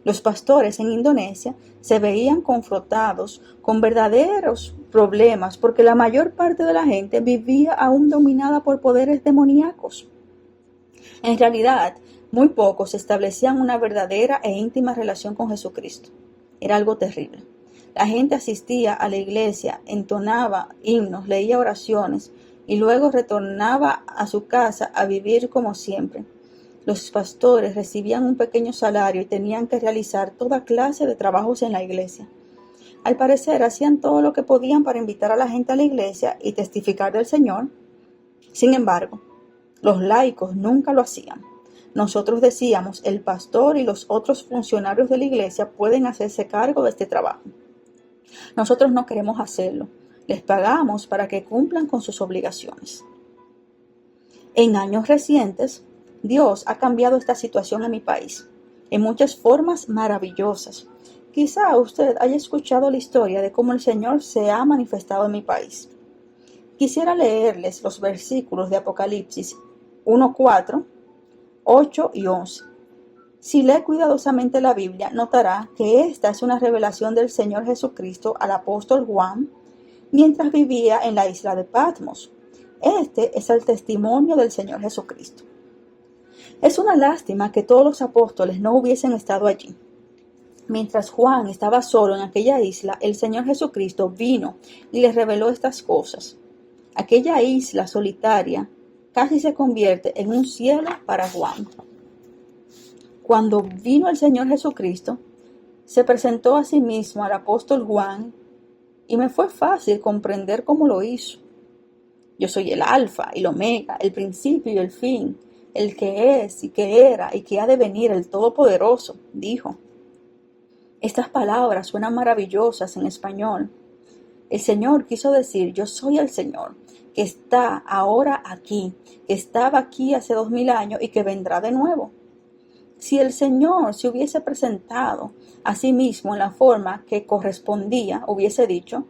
Los pastores en Indonesia se veían confrontados con verdaderos problemas porque la mayor parte de la gente vivía aún dominada por poderes demoníacos. En realidad, muy pocos establecían una verdadera e íntima relación con Jesucristo. Era algo terrible. La gente asistía a la iglesia, entonaba himnos, leía oraciones y luego retornaba a su casa a vivir como siempre. Los pastores recibían un pequeño salario y tenían que realizar toda clase de trabajos en la iglesia. Al parecer, hacían todo lo que podían para invitar a la gente a la iglesia y testificar del Señor. Sin embargo, los laicos nunca lo hacían. Nosotros decíamos: el pastor y los otros funcionarios de la iglesia pueden hacerse cargo de este trabajo. Nosotros no queremos hacerlo. Les pagamos para que cumplan con sus obligaciones. En años recientes, Dios ha cambiado esta situación en mi país, en muchas formas maravillosas. Quizá usted haya escuchado la historia de cómo el Señor se ha manifestado en mi país. Quisiera leerles los versículos de Apocalipsis 1:4, 8 y 11. Si lee cuidadosamente la Biblia, notará que esta es una revelación del Señor Jesucristo al apóstol Juan mientras vivía en la isla de Patmos. Este es el testimonio del Señor Jesucristo. Es una lástima que todos los apóstoles no hubiesen estado allí. Mientras Juan estaba solo en aquella isla, el Señor Jesucristo vino y le reveló estas cosas. Aquella isla solitaria casi se convierte en un cielo para Juan. Cuando vino el Señor Jesucristo, se presentó a sí mismo al apóstol Juan y me fue fácil comprender cómo lo hizo. Yo soy el Alfa y el Omega, el principio y el fin, el que es y que era y que ha de venir, el Todopoderoso, dijo. Estas palabras suenan maravillosas en español. El Señor quiso decir, yo soy el Señor, que está ahora aquí, que estaba aquí hace 2000 años y que vendrá de nuevo. Si el Señor se hubiese presentado a sí mismo en la forma que correspondía, hubiese dicho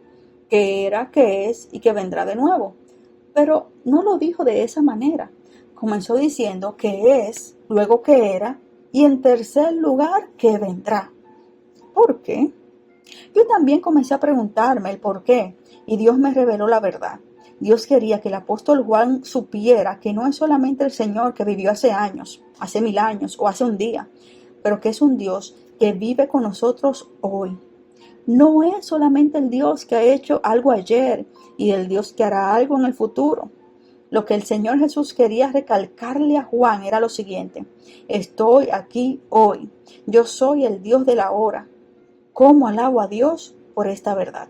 que era, que es y que vendrá de nuevo. Pero no lo dijo de esa manera. Comenzó diciendo que es, luego que era y en tercer lugar que vendrá. ¿Por qué? Yo también comencé a preguntarme el por qué y Dios me reveló la verdad. Dios quería que el apóstol Juan supiera que no es solamente el Señor que vivió hace años, hace 1000 años o hace un día, pero que es un Dios que vive con nosotros hoy. No es solamente el Dios que ha hecho algo ayer y el Dios que hará algo en el futuro. Lo que el Señor Jesús quería recalcarle a Juan era lo siguiente: estoy aquí hoy. Yo soy el Dios de la hora. ¿Cómo alabo a Dios por esta verdad?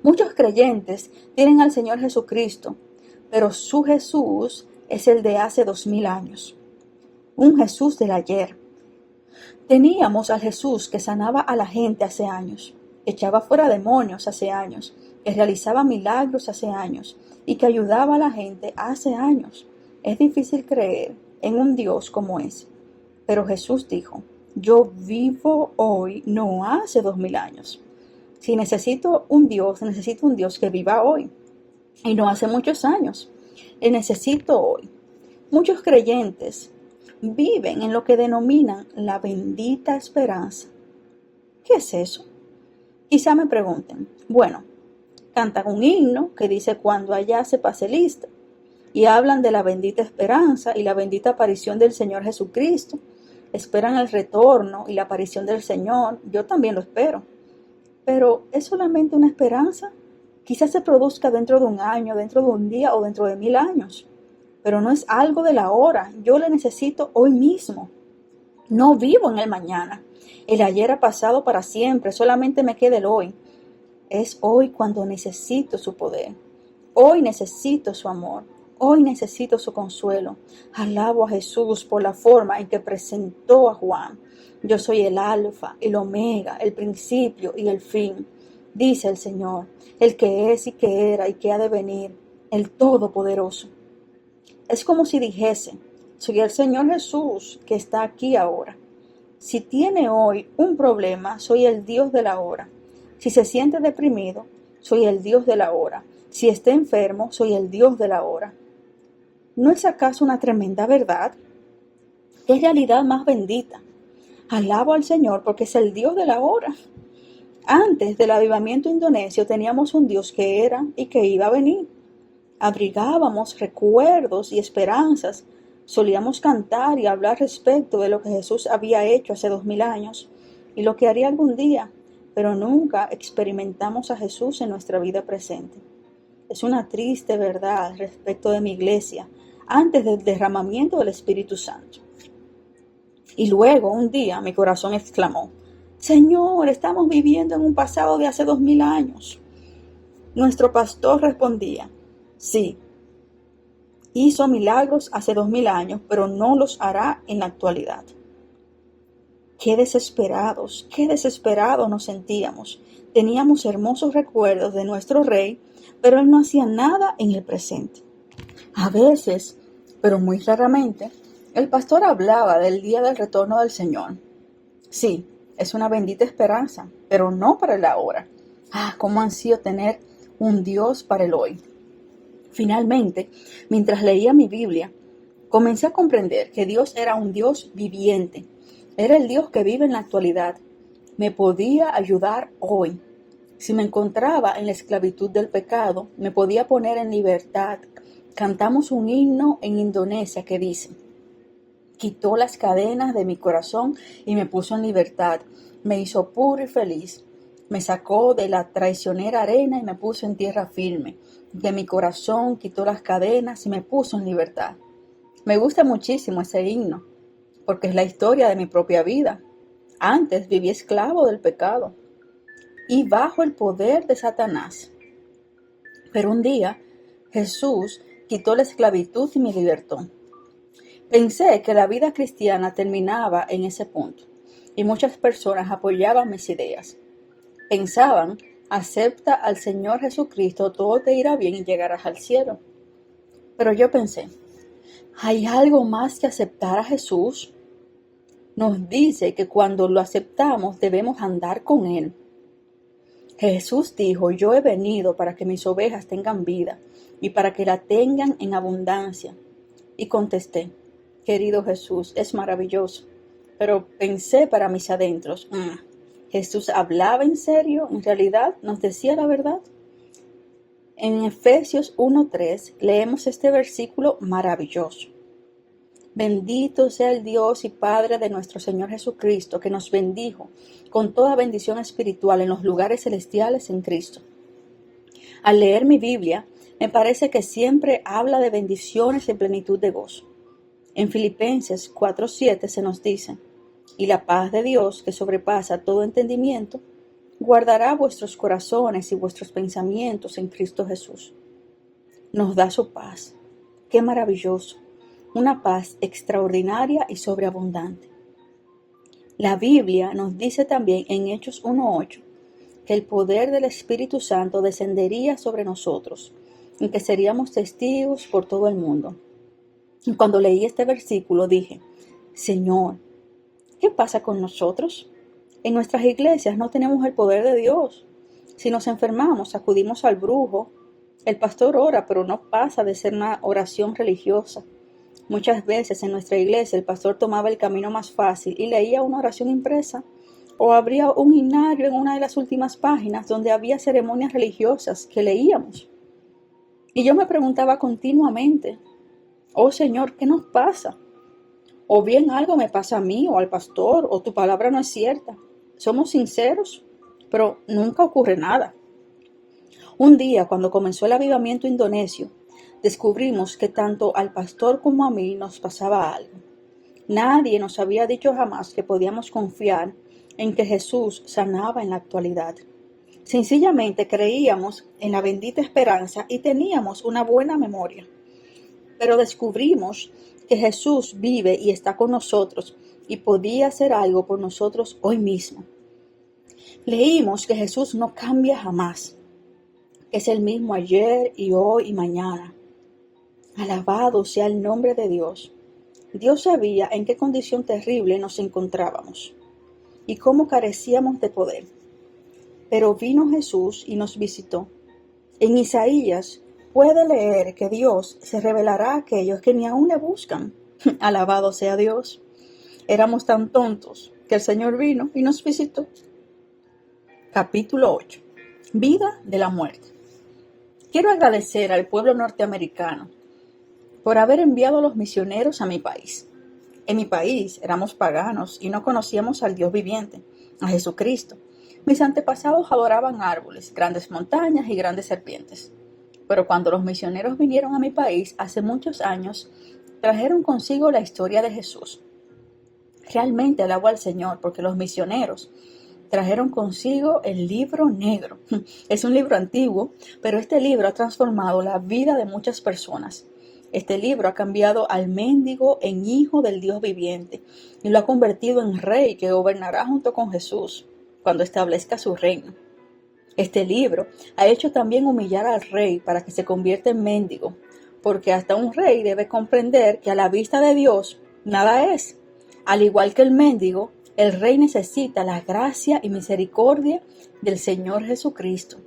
Muchos creyentes tienen al Señor Jesucristo, pero su Jesús es el de hace 2000 años. Un Jesús del ayer. Teníamos al Jesús que sanaba a la gente hace años, que echaba fuera demonios hace años, que realizaba milagros hace años y que ayudaba a la gente hace años. Es difícil creer en un Dios como ese. Pero Jesús dijo, yo vivo hoy, no hace 2000 años. Si necesito un Dios que viva hoy y no hace muchos años. Le necesito hoy. Muchos creyentes viven en lo que denominan la bendita esperanza. ¿Qué es eso? Quizá me pregunten, bueno, cantan un himno que dice cuando allá se pase lista y hablan de la bendita esperanza y la bendita aparición del Señor Jesucristo. Esperan el retorno y la aparición del Señor. Yo también lo espero. Pero ¿es solamente una esperanza? Quizás se produzca dentro de un año, dentro de un día o dentro de 1000 años. Pero no es algo de la hora. Yo le necesito hoy mismo. No vivo en el mañana. El ayer ha pasado para siempre. Solamente me queda el hoy. Es hoy cuando necesito su poder. Hoy necesito su amor. Hoy necesito su consuelo. Alabo a Jesús por la forma en que presentó a Juan. Yo soy el Alfa, el Omega, el principio y el fin, dice el Señor, el que es y que era y que ha de venir, el Todopoderoso. Es como si dijese, soy el Señor Jesús que está aquí ahora. Si tiene hoy un problema, soy el Dios de la hora. Si se siente deprimido, soy el Dios de la hora. Si está enfermo, soy el Dios de la hora. ¿No es acaso una tremenda verdad? ¿Qué realidad más bendita? Alabo al Señor porque es el Dios de la hora. Antes del avivamiento indonesio teníamos un Dios que era y que iba a venir. Abrigábamos recuerdos y esperanzas. Solíamos cantar y hablar respecto de lo que Jesús había hecho hace 2000 años y lo que haría algún día, pero nunca experimentamos a Jesús en nuestra vida presente. Es una triste verdad respecto de mi iglesia antes del derramamiento del Espíritu Santo. Y luego, un día, mi corazón exclamó, Señor, estamos viviendo en un pasado de hace 2000 años. Nuestro pastor respondía, sí, hizo milagros hace 2000 años, pero no los hará en la actualidad. Qué desesperados nos sentíamos. Teníamos hermosos recuerdos de nuestro Rey, pero Él no hacía nada en el presente. A veces, pero muy raramente, El pastor hablaba del día del retorno del Señor. Sí, es una bendita esperanza, pero no para el ahora. Cómo ansío tener un Dios para el hoy. Finalmente, mientras leía mi Biblia, comencé a comprender que Dios era un Dios viviente. Era el Dios que vive en la actualidad. Me podía ayudar hoy. Si me encontraba en la esclavitud del pecado, me podía poner en libertad. Cantamos un himno en Indonesia que dice: quitó las cadenas de mi corazón y me puso en libertad. Me hizo puro y feliz. Me sacó de la traicionera arena y me puso en tierra firme. De mi corazón quitó las cadenas y me puso en libertad. Me gusta muchísimo ese himno, porque es la historia de mi propia vida. Antes viví esclavo del pecado y bajo el poder de Satanás. Pero un día Jesús quitó la esclavitud y me libertó. Pensé que la vida cristiana terminaba en ese punto, y muchas personas apoyaban mis ideas. Pensaban: acepta al Señor Jesucristo, todo te irá bien y llegarás al cielo. Pero yo pensé: ¿hay algo más que aceptar a Jesús? Nos dice que cuando lo aceptamos debemos andar con Él. Jesús dijo: yo he venido para que mis ovejas tengan vida y para que la tengan en abundancia. Y contesté: querido Jesús, es maravilloso. Pero pensé para mis adentros: ¿Jesús hablaba en serio? ¿En realidad nos decía la verdad? En Efesios 1:3 leemos este versículo maravilloso. Bendito sea el Dios y Padre de nuestro Señor Jesucristo, que nos bendijo con toda bendición espiritual en los lugares celestiales en Cristo. Al leer mi Biblia, me parece que siempre habla de bendiciones y plenitud de gozo. En Filipenses 4:7 se nos dice: y la paz de Dios, que sobrepasa todo entendimiento, guardará vuestros corazones y vuestros pensamientos en Cristo Jesús. Nos da su paz. ¡Qué maravilloso! Una paz extraordinaria y sobreabundante. La Biblia nos dice también en Hechos 1:8 que el poder del Espíritu Santo descendería sobre nosotros y que seríamos testigos por todo el mundo. Y cuando leí este versículo dije: Señor, ¿qué pasa con nosotros? En nuestras iglesias no tenemos el poder de Dios. Si nos enfermamos, acudimos al brujo. El pastor ora, pero no pasa de ser una oración religiosa. Muchas veces en nuestra iglesia el pastor tomaba el camino más fácil y leía una oración impresa, o abría un himnario en una de las últimas páginas donde había ceremonias religiosas que leíamos. Y yo me preguntaba continuamente: oh Señor, ¿qué nos pasa? O bien algo me pasa a mí o al pastor, o tu palabra no es cierta. Somos sinceros, pero nunca ocurre nada. Un día, cuando comenzó el avivamiento indonesio, descubrimos que tanto al pastor como a mí nos pasaba algo. Nadie nos había dicho jamás que podíamos confiar en que Jesús sanaba en la actualidad. Sencillamente creíamos en la bendita esperanza y teníamos una buena memoria. Pero descubrimos que Jesús vive y está con nosotros y podía hacer algo por nosotros hoy mismo. Leímos que Jesús no cambia jamás, que es el mismo ayer y hoy y mañana. Alabado sea el nombre de Dios. Dios sabía en qué condición terrible nos encontrábamos y cómo carecíamos de poder. Pero vino Jesús y nos visitó. En Isaías puede leer que Dios se revelará a aquellos que ni aún le buscan. Alabado sea Dios. Éramos tan tontos que el Señor vino y nos visitó. Capítulo 8. Vida de la muerte. Quiero agradecer al pueblo norteamericano por haber enviado a los misioneros a mi país. En mi país éramos paganos y no conocíamos al Dios viviente, a Jesucristo. Mis antepasados adoraban árboles, grandes montañas y grandes serpientes. Pero cuando los misioneros vinieron a mi país hace muchos años, trajeron consigo la historia de Jesús. Realmente alabo al Señor porque los misioneros trajeron consigo el libro negro. Es un libro antiguo, pero este libro ha transformado la vida de muchas personas. Este libro ha cambiado al mendigo en hijo del Dios viviente y lo ha convertido en rey que gobernará junto con Jesús cuando establezca su reino. Este libro ha hecho también humillar al rey para que se convierta en mendigo, porque hasta un rey debe comprender que a la vista de Dios nada es. Al igual que el mendigo, el rey necesita la gracia y misericordia del Señor Jesucristo.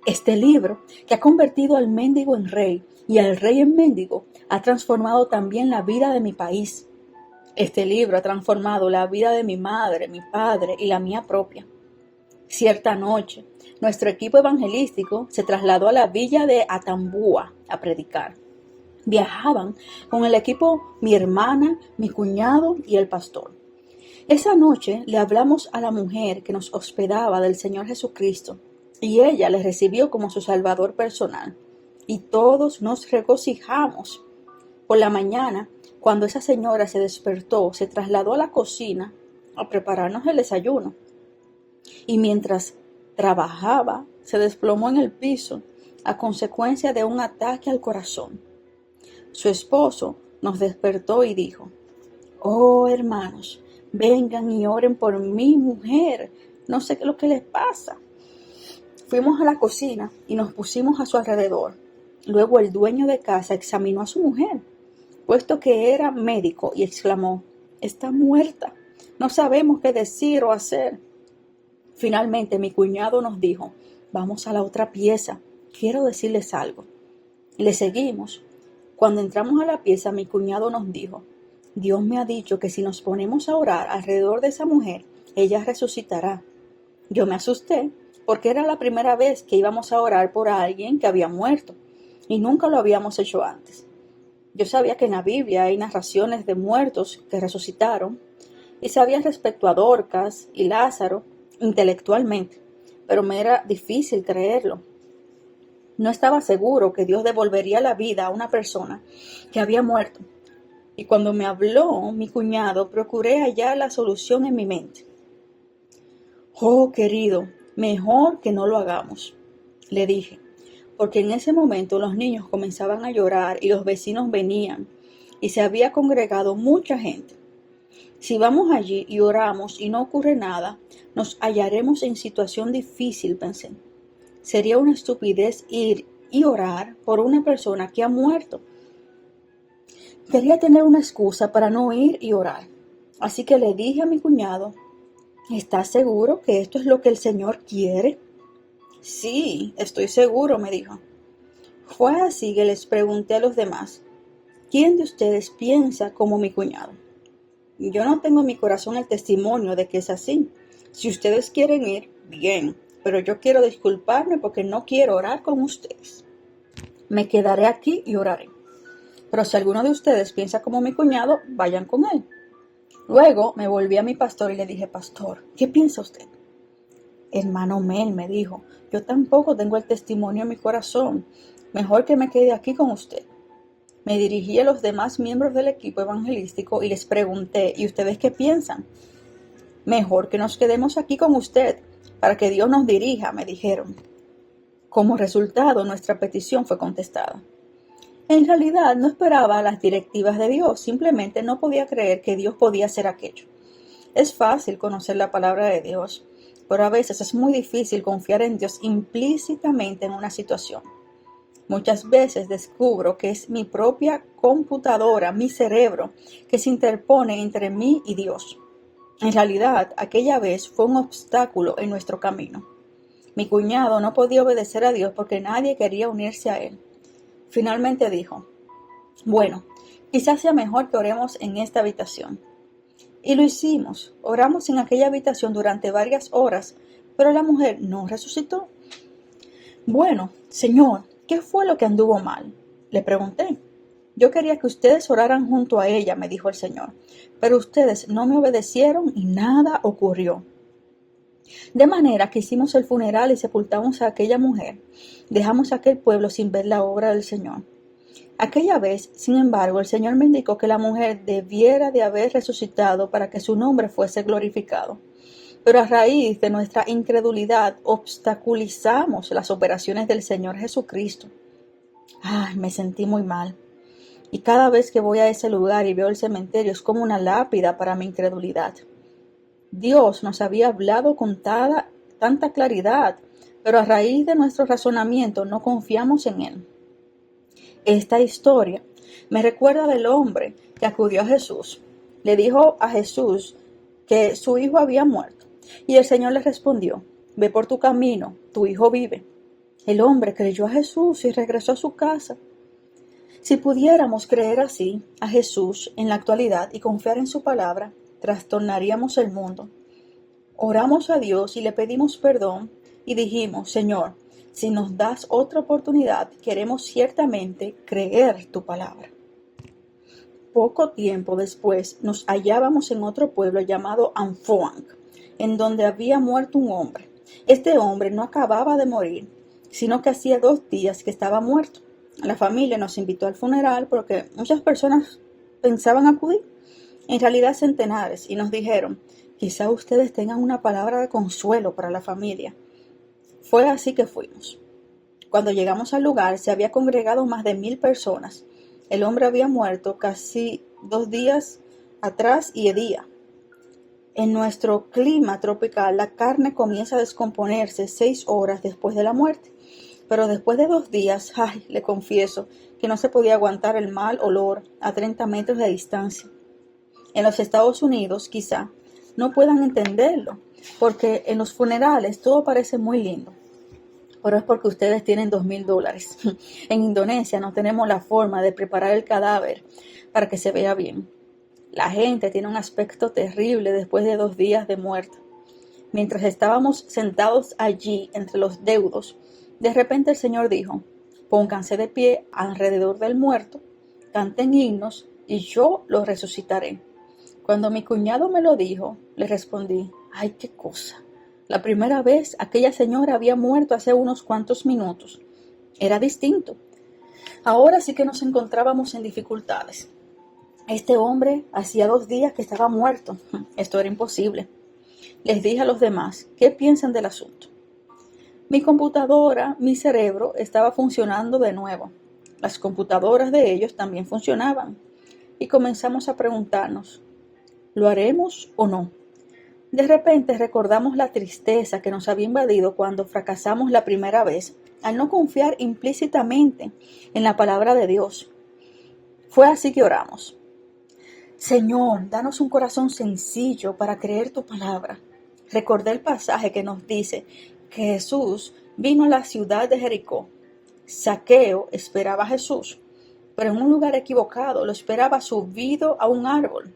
Este libro, que ha convertido al mendigo en rey y al rey en mendigo, ha transformado también la vida de mi país. Este libro ha transformado la vida de mi madre, mi padre y la mía propia. Cierta noche, nuestro equipo evangelístico se trasladó a la villa de Atambua a predicar. Viajaban con el equipo mi hermana, mi cuñado y el pastor. Esa noche le hablamos a la mujer que nos hospedaba del Señor Jesucristo y ella le recibió como su Salvador personal. Y todos nos regocijamos. Por la mañana, cuando esa señora se despertó, se trasladó a la cocina a prepararnos el desayuno. Y mientras trabajaba, se desplomó en el piso a consecuencia de un ataque al corazón. Su esposo nos despertó y dijo: «Oh, hermanos, vengan y oren por mi mujer. No sé qué es lo que les pasa». Fuimos a la cocina y nos pusimos a su alrededor. Luego el dueño de casa examinó a su mujer, puesto que era médico, y exclamó: «Está muerta. No sabemos qué decir o hacer». Finalmente mi cuñado nos dijo: «Vamos a la otra pieza. Quiero decirles algo». Le seguimos. Cuando entramos a la pieza, mi cuñado nos dijo: «Dios me ha dicho que si nos ponemos a orar alrededor de esa mujer, ella resucitará». Yo me asusté porque era la primera vez que íbamos a orar por alguien que había muerto y nunca lo habíamos hecho antes. Yo sabía que en la Biblia hay narraciones de muertos que resucitaron y sabía respecto a Dorcas y Lázaro intelectualmente, pero me era difícil creerlo. No estaba seguro que Dios devolvería la vida a una persona que había muerto. Y cuando me habló mi cuñado, procuré hallar la solución en mi mente. «Oh, querido, mejor que no lo hagamos», le dije, porque en ese momento los niños comenzaban a llorar y los vecinos venían y se había congregado mucha gente. Si vamos allí y oramos y no ocurre nada, nos hallaremos en situación difícil, pensé. Sería una estupidez ir y orar por una persona que ha muerto. Quería tener una excusa para no ir y orar. Así que le dije a mi cuñado: «¿Estás seguro que esto es lo que el Señor quiere?» «Sí, estoy seguro», me dijo. Fue así que les pregunté a los demás: «¿Quién de ustedes piensa como mi cuñado?» Yo no tengo en mi corazón el testimonio de que es así. Si ustedes quieren ir, bien, pero yo quiero disculparme porque no quiero orar con ustedes. Me quedaré aquí y oraré. Pero si alguno de ustedes piensa como mi cuñado, vayan con él. Luego me volví a mi pastor y le dije: «Pastor, ¿qué piensa usted?» «Hermano Mel», me dijo, «yo tampoco tengo el testimonio en mi corazón. Mejor que me quede aquí con usted». Me dirigí a los demás miembros del equipo evangelístico y les pregunté: «¿Y ustedes qué piensan?» «Mejor que nos quedemos aquí con usted, para que Dios nos dirija», me dijeron. Como resultado, nuestra petición fue contestada. En realidad no esperaba las directivas de Dios, simplemente no podía creer que Dios podía hacer aquello. Es fácil conocer la palabra de Dios, pero a veces es muy difícil confiar en Dios implícitamente en una situación. Muchas veces descubro que es mi propia computadora, mi cerebro, que se interpone entre mí y Dios. En realidad, aquella vez fue un obstáculo en nuestro camino. Mi cuñado no podía obedecer a Dios porque nadie quería unirse a él. Finalmente dijo: «Bueno, quizás sea mejor que oremos en esta habitación». Y lo hicimos. Oramos en aquella habitación durante varias horas, pero la mujer no resucitó. «Bueno, Señor, ¿qué fue lo que anduvo mal?», le pregunté. «Yo quería que ustedes oraran junto a ella», me dijo el Señor, «pero ustedes no me obedecieron y nada ocurrió». De manera que hicimos el funeral y sepultamos a aquella mujer. Dejamos a aquel pueblo sin ver la obra del Señor. Aquella vez, sin embargo, el Señor me indicó que la mujer debiera de haber resucitado para que su nombre fuese glorificado. Pero a raíz de nuestra incredulidad, obstaculizamos las operaciones del Señor Jesucristo. Ay, me sentí muy mal. Y cada vez que voy a ese lugar y veo el cementerio es como una lápida para mi incredulidad. Dios nos había hablado con tanta claridad, pero a raíz de nuestro razonamiento no confiamos en Él. Esta historia me recuerda del hombre que acudió a Jesús. Le dijo a Jesús que su hijo había muerto. Y el Señor le respondió: ve por tu camino, tu hijo vive. El hombre creyó a Jesús y regresó a su casa. Si pudiéramos creer así a Jesús en la actualidad y confiar en su palabra, trastornaríamos el mundo. Oramos a Dios y le pedimos perdón y dijimos: Señor, si nos das otra oportunidad, queremos ciertamente creer tu palabra. Poco tiempo después nos hallábamos en otro pueblo llamado Anfoang, en donde había muerto un hombre. Este hombre no acababa de morir, sino que hacía 2 días que estaba muerto. La familia nos invitó al funeral porque muchas personas pensaban acudir, en realidad centenares, y nos dijeron: quizá ustedes tengan una palabra de consuelo para la familia. Fue así que fuimos. Cuando llegamos al lugar se había congregado más de 1000 personas. El hombre había muerto casi 2 días atrás y hedía. En nuestro clima tropical, la carne comienza a descomponerse 6 horas después de la muerte. Pero después de 2 días, le confieso que no se podía aguantar el mal olor a 30 metros de distancia. En los Estados Unidos, quizá, no puedan entenderlo, porque en los funerales todo parece muy lindo. Pero es porque ustedes tienen $2,000. En Indonesia no tenemos la forma de preparar el cadáver para que se vea bien. La gente tiene un aspecto terrible después de 2 días de muerte. Mientras estábamos sentados allí entre los deudos, de repente el Señor dijo: pónganse de pie alrededor del muerto, canten himnos y yo los resucitaré. Cuando mi cuñado me lo dijo, le respondí: ¡ay, qué cosa! La primera vez aquella señora había muerto hace unos cuantos minutos. Era distinto. Ahora sí que nos encontrábamos en dificultades. Este hombre hacía 2 días que estaba muerto. Esto era imposible. Les dije a los demás: ¿qué piensan del asunto? Mi computadora, mi cerebro, estaba funcionando de nuevo. Las computadoras de ellos también funcionaban. Y comenzamos a preguntarnos: ¿lo haremos o no? De repente recordamos la tristeza que nos había invadido cuando fracasamos la primera vez al no confiar implícitamente en la palabra de Dios. Fue así que oramos: Señor, danos un corazón sencillo para creer tu palabra. Recordé el pasaje que nos dice que Jesús vino a la ciudad de Jericó. Zaqueo esperaba a Jesús, pero en un lugar equivocado. Lo esperaba subido a un árbol.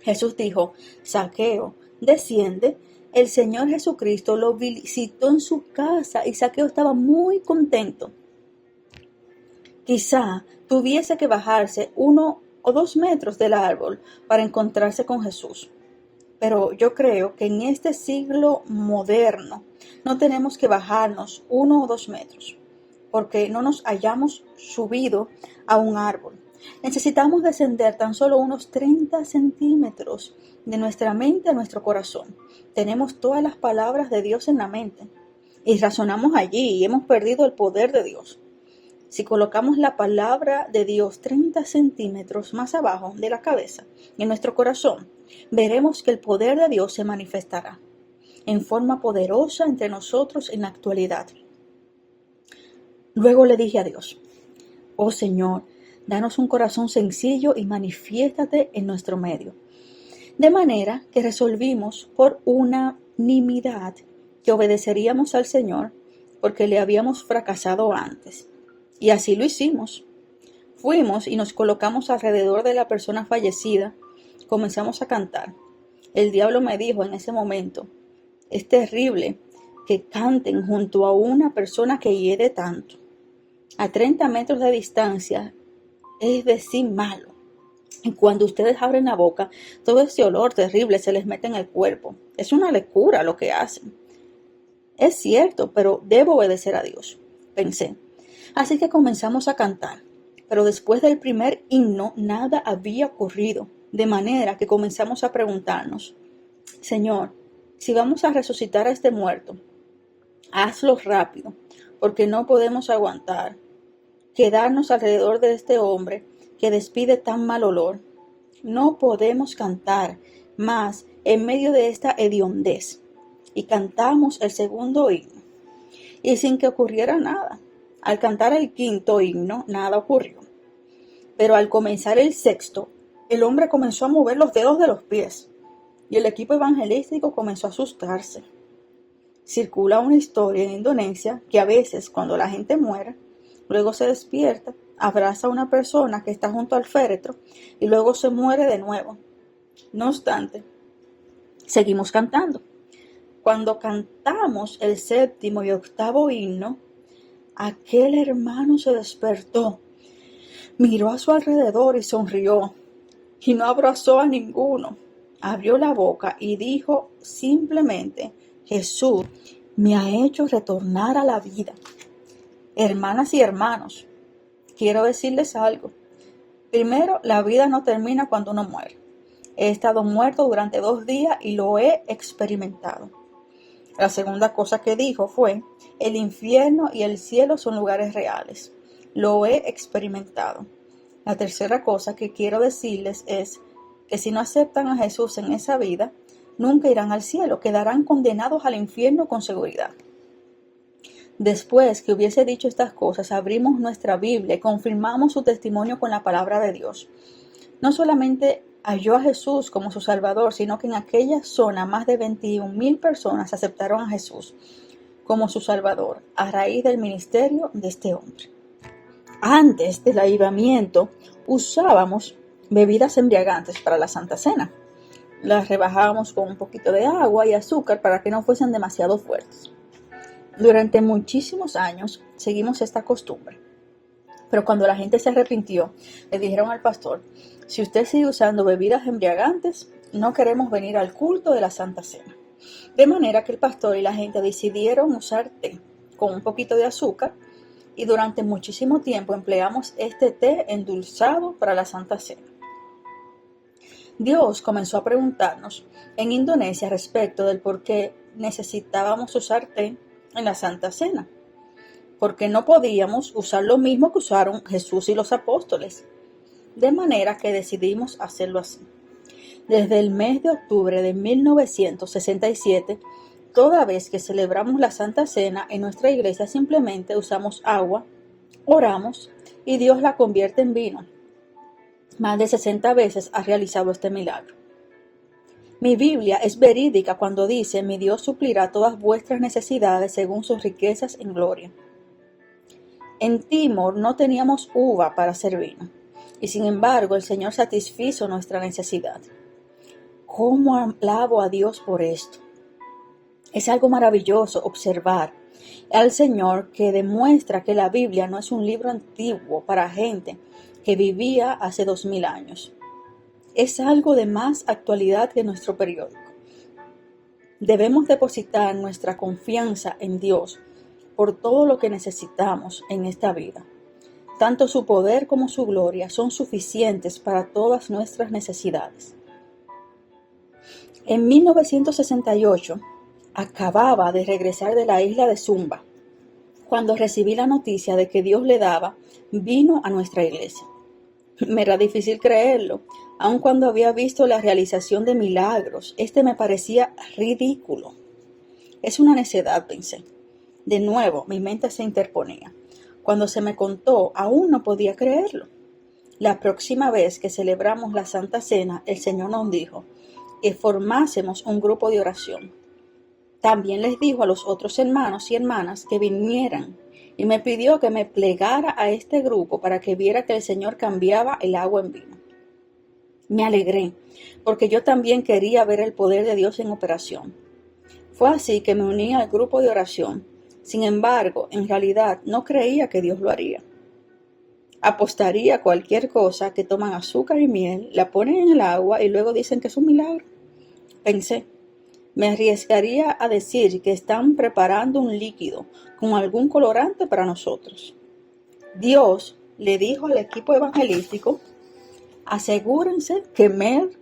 Jesús dijo: Zaqueo, desciende. El Señor Jesucristo lo visitó en su casa y Zaqueo estaba muy contento. Quizá tuviese que bajarse 1 o 2 metros del árbol para encontrarse con Jesús. Pero yo creo que en este siglo moderno no tenemos que bajarnos 1 o 2 metros, porque no nos hayamos subido a un árbol. Necesitamos descender tan solo unos 30 centímetros de nuestra mente a nuestro corazón. Tenemos todas las palabras de Dios en la mente y razonamos allí y hemos perdido el poder de Dios. Si colocamos la palabra de Dios 30 centímetros más abajo de la cabeza, en nuestro corazón, veremos que el poder de Dios se manifestará en forma poderosa entre nosotros en la actualidad. Luego le dije a Dios: oh Señor, danos un corazón sencillo y manifiéstate en nuestro medio. De manera que resolvimos por unanimidad que obedeceríamos al Señor porque le habíamos fracasado antes. Y así lo hicimos. Fuimos y nos colocamos alrededor de la persona fallecida. Comenzamos a cantar. El diablo me dijo en ese momento: es terrible que canten junto a una persona que hiede tanto. A 30 metros de distancia, es decir, malo. Y cuando ustedes abren la boca, todo ese olor terrible se les mete en el cuerpo. Es una locura lo que hacen. Es cierto, pero debo obedecer a Dios, pensé. Así que comenzamos a cantar. Pero después del primer himno, nada había ocurrido. De manera que comenzamos a preguntarnos: Señor, si vamos a resucitar a este muerto, hazlo rápido, porque no podemos aguantar quedarnos alrededor de este hombre que despide tan mal olor. No podemos cantar más en medio de esta hediondez. Y cantamos el segundo himno, y sin que ocurriera nada. Al cantar el quinto himno, nada ocurrió. Pero al comenzar el sexto, el hombre comenzó a mover los dedos de los pies y el equipo evangelístico comenzó a asustarse. Circula una historia en Indonesia que a veces cuando la gente muere, luego se despierta, abraza a una persona que está junto al féretro y luego se muere de nuevo. No obstante, seguimos cantando. Cuando cantamos el séptimo y octavo himno, aquel hermano se despertó, miró a su alrededor y sonrió, y no abrazó a ninguno. Abrió la boca y dijo simplemente: Jesús me ha hecho retornar a la vida. Hermanas y hermanos, quiero decirles algo. Primero, la vida no termina cuando uno muere. He estado muerto durante 2 días y lo he experimentado. La segunda cosa que dijo fue: el infierno y el cielo son lugares reales. Lo he experimentado. La tercera cosa que quiero decirles es que si no aceptan a Jesús en esa vida, nunca irán al cielo, quedarán condenados al infierno con seguridad. Después que hubiese dicho estas cosas, abrimos nuestra Biblia y confirmamos su testimonio con la palabra de Dios. No solamente halló a Jesús como su Salvador, sino que en aquella zona más de 21,000 personas aceptaron a Jesús como su Salvador a raíz del ministerio de este hombre. Antes del avivamiento usábamos bebidas embriagantes para la Santa Cena. Las rebajábamos con un poquito de agua y azúcar para que no fuesen demasiado fuertes. Durante muchísimos años seguimos esta costumbre. Pero cuando la gente se arrepintió, le dijeron al pastor: si usted sigue usando bebidas embriagantes, no queremos venir al culto de la Santa Cena. De manera que el pastor y la gente decidieron usar té con un poquito de azúcar y durante muchísimo tiempo empleamos este té endulzado para la Santa Cena. Dios comenzó a preguntarnos en Indonesia respecto del por qué necesitábamos usar té en la Santa Cena. Porque no podíamos usar lo mismo que usaron Jesús y los apóstoles. De manera que decidimos hacerlo así. Desde el mes de octubre de 1967, toda vez que celebramos la Santa Cena en nuestra iglesia simplemente usamos agua, oramos y Dios la convierte en vino. Más de 60 veces ha realizado este milagro. Mi Biblia es verídica cuando dice: mi Dios suplirá todas vuestras necesidades según sus riquezas en gloria. En Timor no teníamos uva para hacer vino, y sin embargo el Señor satisfizo nuestra necesidad. ¿Cómo alabo a Dios por esto? Es algo maravilloso observar al Señor que demuestra que la Biblia no es un libro antiguo para gente que vivía hace 2000 años. Es algo de más actualidad que nuestro periódico. Debemos depositar nuestra confianza en Dios por todo lo que necesitamos en esta vida. Tanto su poder como su gloria son suficientes para todas nuestras necesidades. En 1968, acababa de regresar de la isla de Sumba, cuando recibí la noticia de que Dios le daba vino a nuestra iglesia. Me era difícil creerlo, aun cuando había visto la realización de milagros. Me parecía ridículo. Es una necedad, pensé. De nuevo, mi mente se interponía. Cuando se me contó, aún no podía creerlo. La próxima vez que celebramos la Santa Cena, el Señor nos dijo que formásemos un grupo de oración. También les dijo a los otros hermanos y hermanas que vinieran y me pidió que me plegara a este grupo para que viera que el Señor cambiaba el agua en vino. Me alegré, porque yo también quería ver el poder de Dios en operación. Fue así que me uní al grupo de oración. Sin embargo, en realidad no creía que Dios lo haría. Apostaría a cualquier cosa que toman azúcar y miel, la ponen en el agua y luego dicen que es un milagro. Pensé, me arriesgaría a decir que están preparando un líquido con algún colorante para nosotros. Dios le dijo al equipo evangelístico: asegúrense que Mel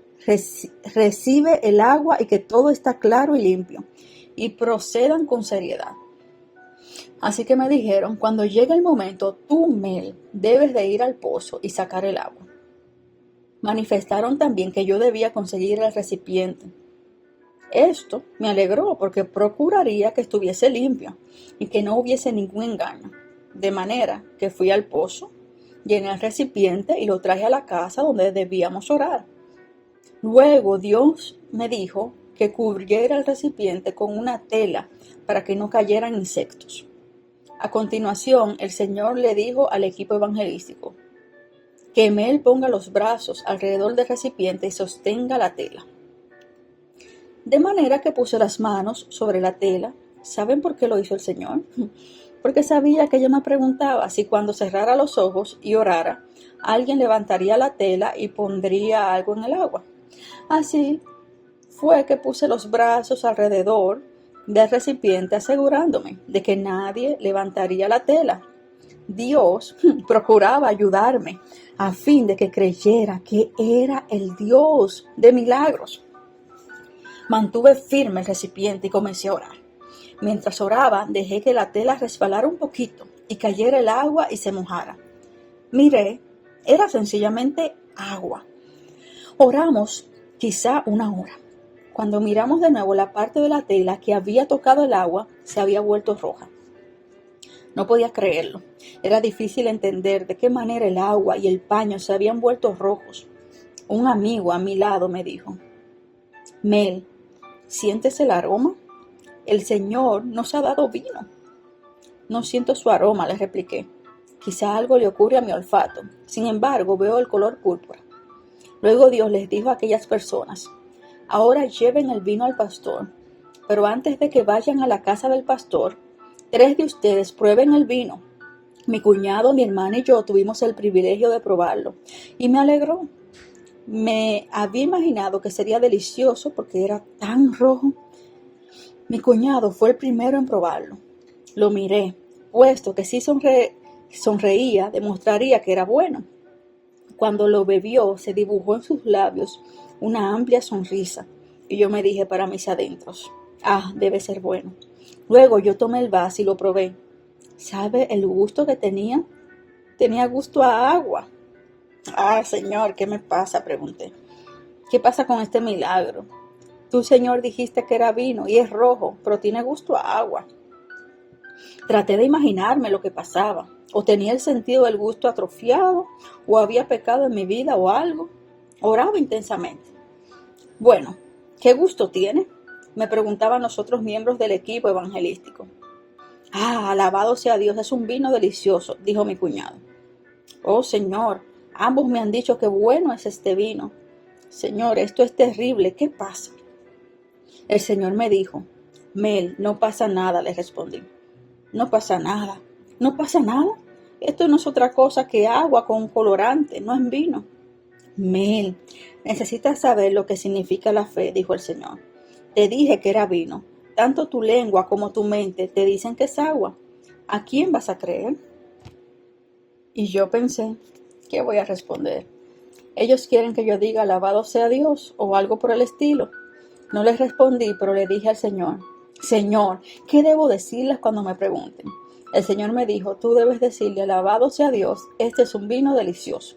recibe el agua y que todo está claro y limpio, y procedan con seriedad. Así que me dijeron: cuando llegue el momento, tú, Mel, debes de ir al pozo y sacar el agua. Manifestaron también que yo debía conseguir el recipiente. Esto me alegró porque procuraría que estuviese limpio y que no hubiese ningún engaño. De manera que fui al pozo, Llené el recipiente y lo traje a la casa donde debíamos orar. Luego Dios me dijo que cubriera el recipiente con una tela para que no cayeran insectos. A continuación, el Señor le dijo al equipo evangelístico que Mel ponga los brazos alrededor del recipiente y sostenga la tela. De manera que puse las manos sobre la tela. ¿Saben por qué lo hizo el Señor? Porque sabía que yo me preguntaba si cuando cerrara los ojos y orara, alguien levantaría la tela y pondría algo en el agua. Así fue que puse los brazos alrededor del recipiente asegurándome de que nadie levantaría la tela. Dios procuraba ayudarme a fin de que creyera que era el Dios de milagros. Mantuve firme el recipiente y comencé a orar. Mientras oraba, dejé que la tela resbalara un poquito y cayera el agua y se mojara. Miré, era sencillamente agua. Oramos quizá una hora. Cuando miramos de nuevo, la parte de la tela que había tocado el agua se había vuelto roja. No podía creerlo. Era difícil entender de qué manera el agua y el paño se habían vuelto rojos. Un amigo a mi lado me dijo: Mel, ¿sientes el aroma? El Señor nos ha dado vino. No siento su aroma, le repliqué. Quizá algo le ocurre a mi olfato. Sin embargo, veo el color púrpura. Luego Dios les dijo a aquellas personas: ahora lleven el vino al pastor, pero antes de que vayan a la casa del pastor, 3 de ustedes prueben el vino. Mi cuñado, mi hermana y yo tuvimos el privilegio de probarlo y me alegró. Me había imaginado que sería delicioso porque era tan rojo. Mi cuñado fue el primero en probarlo. Lo miré, puesto que si sonreía, demostraría que era bueno. Cuando lo bebió, se dibujó en sus labios una amplia sonrisa y yo me dije para mis adentros: ah, debe ser bueno. Luego yo tomé el vaso y lo probé. ¿Sabe el gusto que tenía? Tenía gusto a agua. Ah, Señor, ¿qué me pasa?, pregunté. ¿Qué pasa con este milagro? Tú, Señor, dijiste que era vino y es rojo, pero tiene gusto a agua. Traté de imaginarme lo que pasaba. O tenía el sentido del gusto atrofiado, o había pecado en mi vida o algo. Oraba intensamente. Bueno, ¿qué gusto tiene?, me preguntaban los otros miembros del equipo evangelístico. Ah, alabado sea Dios, es un vino delicioso, dijo mi cuñado. Oh, Señor, ambos me han dicho que bueno es este vino. Señor, esto es terrible, ¿qué pasa? El Señor me dijo: Mel, no pasa nada, le respondí. No pasa nada. ¿No pasa nada? Esto no es otra cosa que agua con un colorante, no es vino. Mel, necesitas saber lo que significa la fe, dijo el Señor. Te dije que era vino. Tanto tu lengua como tu mente te dicen que es agua. ¿A quién vas a creer? Y yo pensé, ¿qué voy a responder? Ellos quieren que yo diga alabado sea Dios o algo por el estilo. No les respondí, pero le dije al Señor: Señor, ¿qué debo decirles cuando me pregunten? El Señor me dijo: tú debes decirle alabado sea Dios, este es un vino delicioso.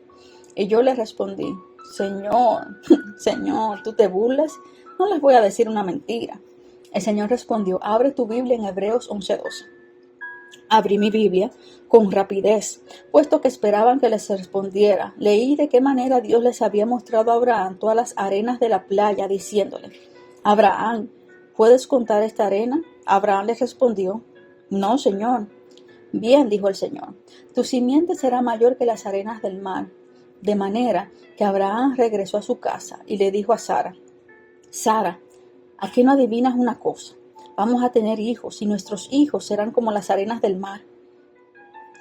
Y yo le respondí: Señor, Señor, ¿tú te burlas? No les voy a decir una mentira. El Señor respondió: abre tu Biblia en Hebreos 11:12. Abrí mi Biblia con rapidez, puesto que esperaban que les respondiera. Leí de qué manera Dios les había mostrado a Abraham todas las arenas de la playa, diciéndole: Abraham, ¿puedes contar esta arena? Abraham les respondió: no, Señor. Bien, dijo el Señor, tu simiente será mayor que las arenas del mar. De manera que Abraham regresó a su casa y le dijo a Sara: Sara, ¿a qué no adivinas una cosa? Vamos a tener hijos y nuestros hijos serán como las arenas del mar.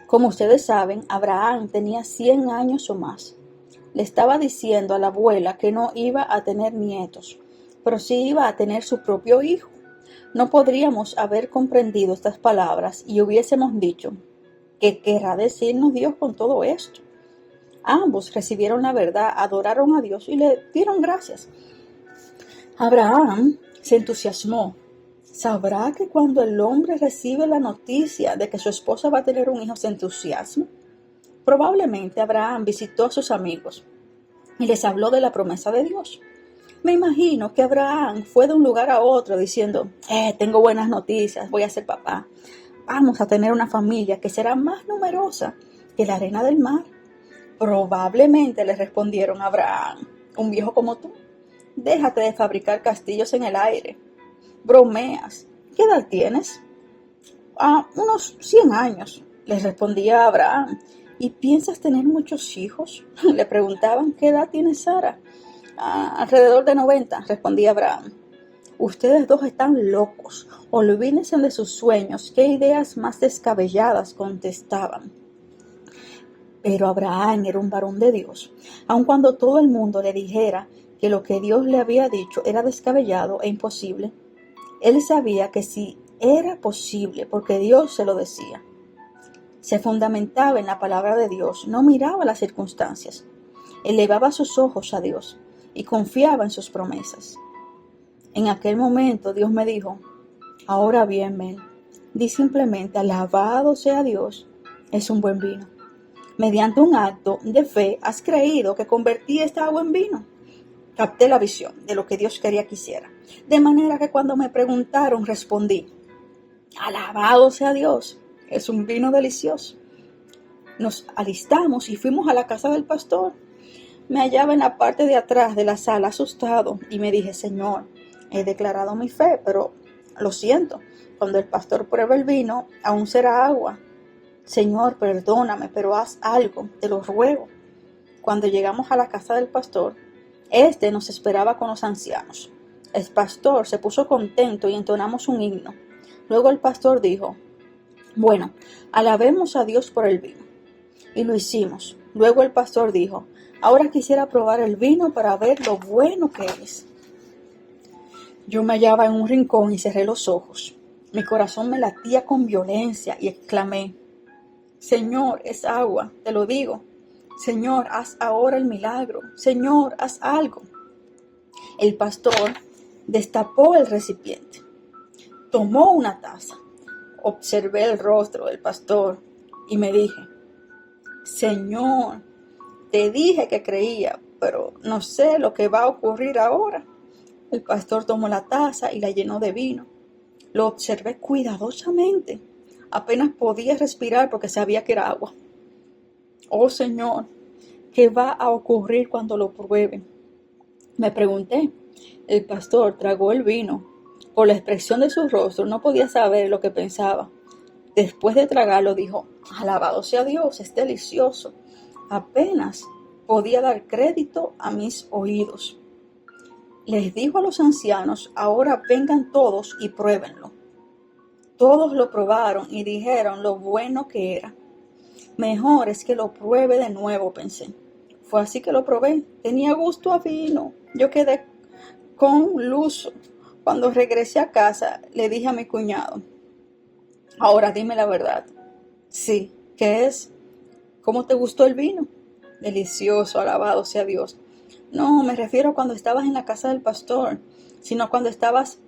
Como ustedes saben, Abraham tenía 100 años o más. Le estaba diciendo a la abuela que no iba a tener nietos, pero sí iba a tener su propio hijo. No podríamos haber comprendido estas palabras y hubiésemos dicho: ¿qué querrá decirnos Dios con todo esto? Ambos recibieron la verdad, adoraron a Dios y le dieron gracias. Abraham se entusiasmó. ¿Sabrá que cuando el hombre recibe la noticia de que su esposa va a tener un hijo se entusiasma? Probablemente Abraham visitó a sus amigos y les habló de la promesa de Dios. Me imagino que Abraham fue de un lugar a otro diciendo: tengo buenas noticias, voy a ser papá. Vamos a tener una familia que será más numerosa que la arena del mar. Probablemente le respondieron a Abraham: un viejo como tú, déjate de fabricar castillos en el aire. Bromeas. ¿Qué edad tienes? Unos 100 años, le respondía Abraham. ¿Y piensas tener muchos hijos? Le preguntaban: ¿qué edad tiene Sara? Alrededor de 90, respondía Abraham. Ustedes dos están locos, olvídense de sus sueños. ¿Qué ideas más descabelladas?, contestaban. Pero Abraham era un varón de Dios. Aun cuando todo el mundo le dijera que lo que Dios le había dicho era descabellado e imposible, él sabía que sí era posible porque Dios se lo decía. Se fundamentaba en la palabra de Dios, no miraba las circunstancias. Elevaba sus ojos a Dios y confiaba en sus promesas. En aquel momento Dios me dijo: ahora bien, Mel, di simplemente: alabado sea Dios, es un buen vino. Mediante un acto de fe has creído que convertí esta agua en vino. Capté la visión de lo que Dios quería que hiciera. De manera que cuando me preguntaron, respondí: alabado sea Dios, es un vino delicioso. Nos alistamos y fuimos a la casa del pastor. Me hallaba en la parte de atrás de la sala asustado y me dije: Señor, he declarado mi fe, pero lo siento, cuando el pastor pruebe el vino, aún será agua. Señor, perdóname, pero haz algo, te lo ruego. Cuando llegamos a la casa del pastor, nos esperaba con los ancianos. El pastor se puso contento y entonamos un himno. Luego el pastor dijo: bueno, alabemos a Dios por el vino. Y lo hicimos. Luego el pastor dijo: ahora quisiera probar el vino para ver lo bueno que es. Yo me hallaba en un rincón y cerré los ojos. Mi corazón me latía con violencia y exclamé: Señor, es agua, te lo digo. Señor, haz ahora el milagro. Señor, haz algo. El pastor destapó el recipiente. Tomó una taza. Observé el rostro del pastor y me dije: Señor, te dije que creía, pero no sé lo que va a ocurrir ahora. El pastor tomó la taza y la llenó de vino. Lo observé cuidadosamente. Apenas podía respirar porque sabía que era agua. Oh Señor, ¿qué va a ocurrir cuando lo pruebe? Me pregunté. El pastor tragó el vino. Por la expresión de su rostro no podía saber lo que pensaba. Después de tragarlo dijo: alabado sea Dios, es delicioso. Apenas podía dar crédito a mis oídos. Les dijo a los ancianos: ahora vengan todos y pruébenlo. Todos lo probaron y dijeron lo bueno que era. Mejor es que lo pruebe de nuevo, pensé. Fue así que lo probé. Tenía gusto a vino. Yo quedé conluso. Cuando regresé a casa, le dije a mi cuñado: ahora dime la verdad. Sí, ¿qué es? ¿Cómo te gustó el vino? Delicioso, alabado sea Dios. No, me refiero a cuando estabas en la casa del pastor, sino cuando estabas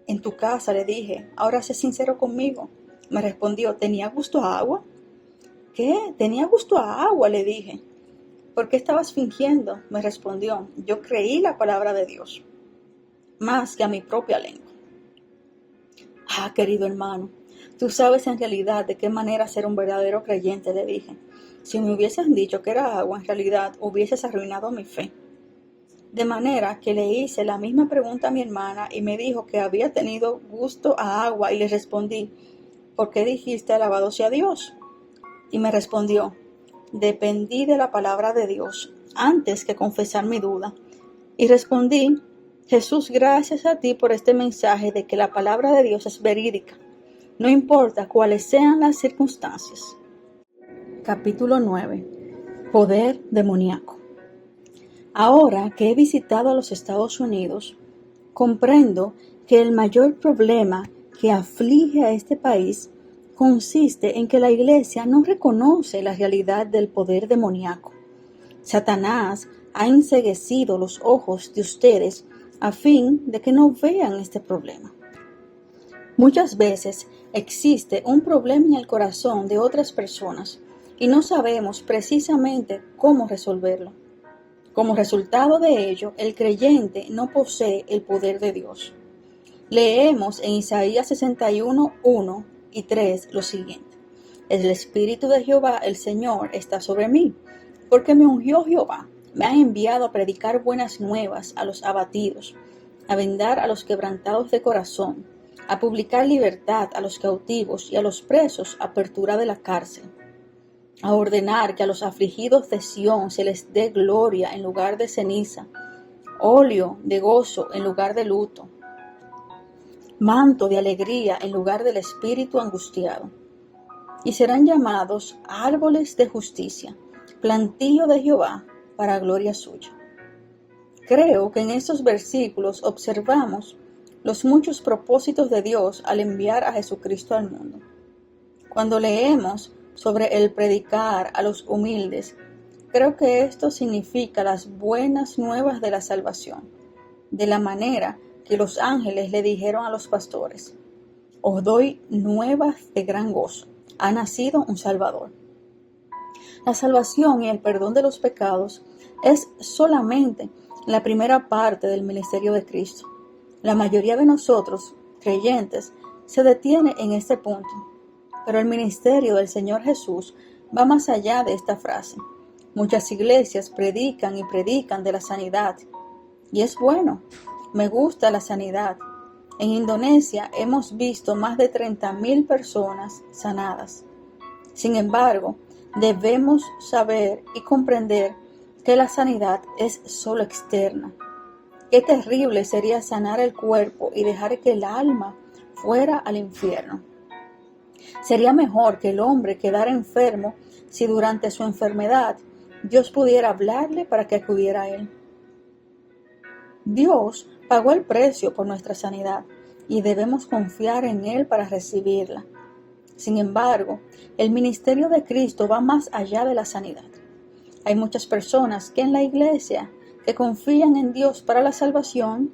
en tu casa, le dije. Ahora sé sincero conmigo. Me respondió: ¿tenía gusto a agua? ¿Qué? Tenía gusto a agua, le dije. ¿Por qué estabas fingiendo? Me respondió. Yo creí la palabra de Dios, más que a mi propia lengua. Querido hermano, tú sabes en realidad de qué manera ser un verdadero creyente, le dije. Si me hubieses dicho que era agua, en realidad hubieses arruinado mi fe. De manera que le hice la misma pregunta a mi hermana y me dijo que había tenido gusto a agua y le respondí: ¿por qué dijiste alabado sea Dios? Y me respondió: dependí de la palabra de Dios antes que confesar mi duda. Y respondí: Jesús, gracias a ti por este mensaje de que la palabra de Dios es verídica, no importa cuáles sean las circunstancias. Capítulo 9. Poder demoníaco. Ahora que he visitado a los Estados Unidos, comprendo que el mayor problema que aflige a este país consiste en que la Iglesia no reconoce la realidad del poder demoníaco. Satanás ha enceguecido los ojos de ustedes a fin de que no vean este problema. Muchas veces existe un problema en el corazón de otras personas y no sabemos precisamente cómo resolverlo. Como resultado de ello, el creyente no posee el poder de Dios. Leemos en Isaías 61, 1 y 3 lo siguiente: El Espíritu de Jehová, el Señor, está sobre mí, porque me ungió Jehová. Me ha enviado a predicar buenas nuevas a los abatidos, a vendar a los quebrantados de corazón, a publicar libertad a los cautivos y a los presos apertura de la cárcel, a ordenar que a los afligidos de Sión se les dé gloria en lugar de ceniza, óleo de gozo en lugar de luto, manto de alegría en lugar del espíritu angustiado. Y serán llamados árboles de justicia, plantío de Jehová para gloria suya. Creo que en estos versículos observamos los muchos propósitos de Dios al enviar a Jesucristo al mundo. Cuando leemos sobre el predicar a los humildes, creo que esto significa las buenas nuevas de la salvación, de la manera que los ángeles le dijeron a los pastores: os doy nuevas de gran gozo, ha nacido un Salvador. La salvación y el perdón de los pecados es solamente la primera parte del ministerio de Cristo. La mayoría de nosotros, creyentes, se detiene en este punto, pero el ministerio del Señor Jesús va más allá de esta frase. Muchas iglesias predican y predican de la sanidad, y es bueno, me gusta la sanidad. En Indonesia hemos visto más de 30,000 personas sanadas. Sin embargo, debemos saber y comprender que la sanidad es solo externa. Qué terrible sería sanar el cuerpo y dejar que el alma fuera al infierno. Sería mejor que el hombre quedara enfermo si durante su enfermedad Dios pudiera hablarle para que acudiera a él. Dios pagó el precio por nuestra sanidad y debemos confiar en Él para recibirla. Sin embargo, el ministerio de Cristo va más allá de la sanidad. Hay muchas personas que en la iglesia que confían en Dios para la salvación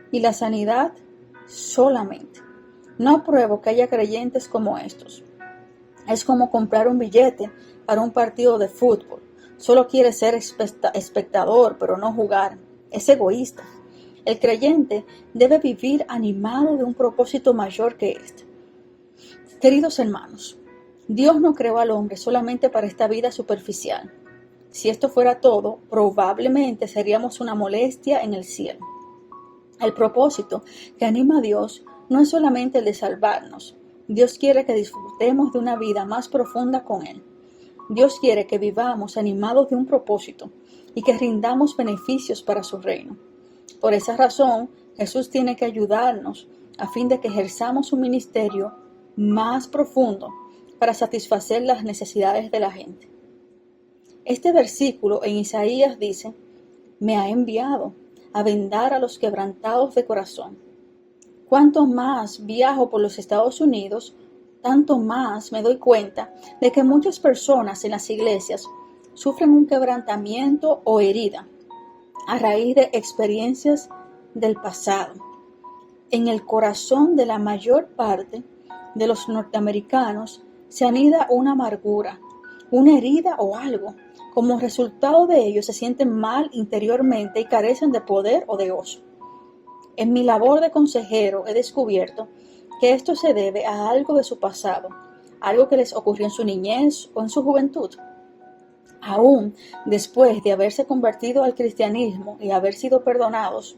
y la sanidad solamente. No apruebo que haya creyentes como estos. Es como comprar un billete para un partido de fútbol. Solo quiere ser espectador, pero no jugar. Es egoísta. El creyente debe vivir animado de un propósito mayor que este. Queridos hermanos, Dios no creó al hombre solamente para esta vida superficial. Si esto fuera todo, probablemente seríamos una molestia en el cielo. El propósito que anima a Dios no es solamente el de salvarnos. Dios quiere que disfrutemos de una vida más profunda con Él. Dios quiere que vivamos animados de un propósito y que rindamos beneficios para su reino. Por esa razón, Jesús tiene que ayudarnos a fin de que ejerzamos un ministerio más profundo para satisfacer las necesidades de la gente. Este versículo en Isaías dice: me ha enviado a vendar a los quebrantados de corazón. Cuanto más viajo por los Estados Unidos, tanto más me doy cuenta de que muchas personas en las iglesias sufren un quebrantamiento o herida a raíz de experiencias del pasado. En el corazón de la mayor parte de los norteamericanos se anida una amargura, una herida o algo. Como resultado de ello se sienten mal interiormente y carecen de poder o de gozo. En mi labor de consejero he descubierto que esto se debe a algo de su pasado, algo que les ocurrió en su niñez o en su juventud. Aún después de haberse convertido al cristianismo y haber sido perdonados,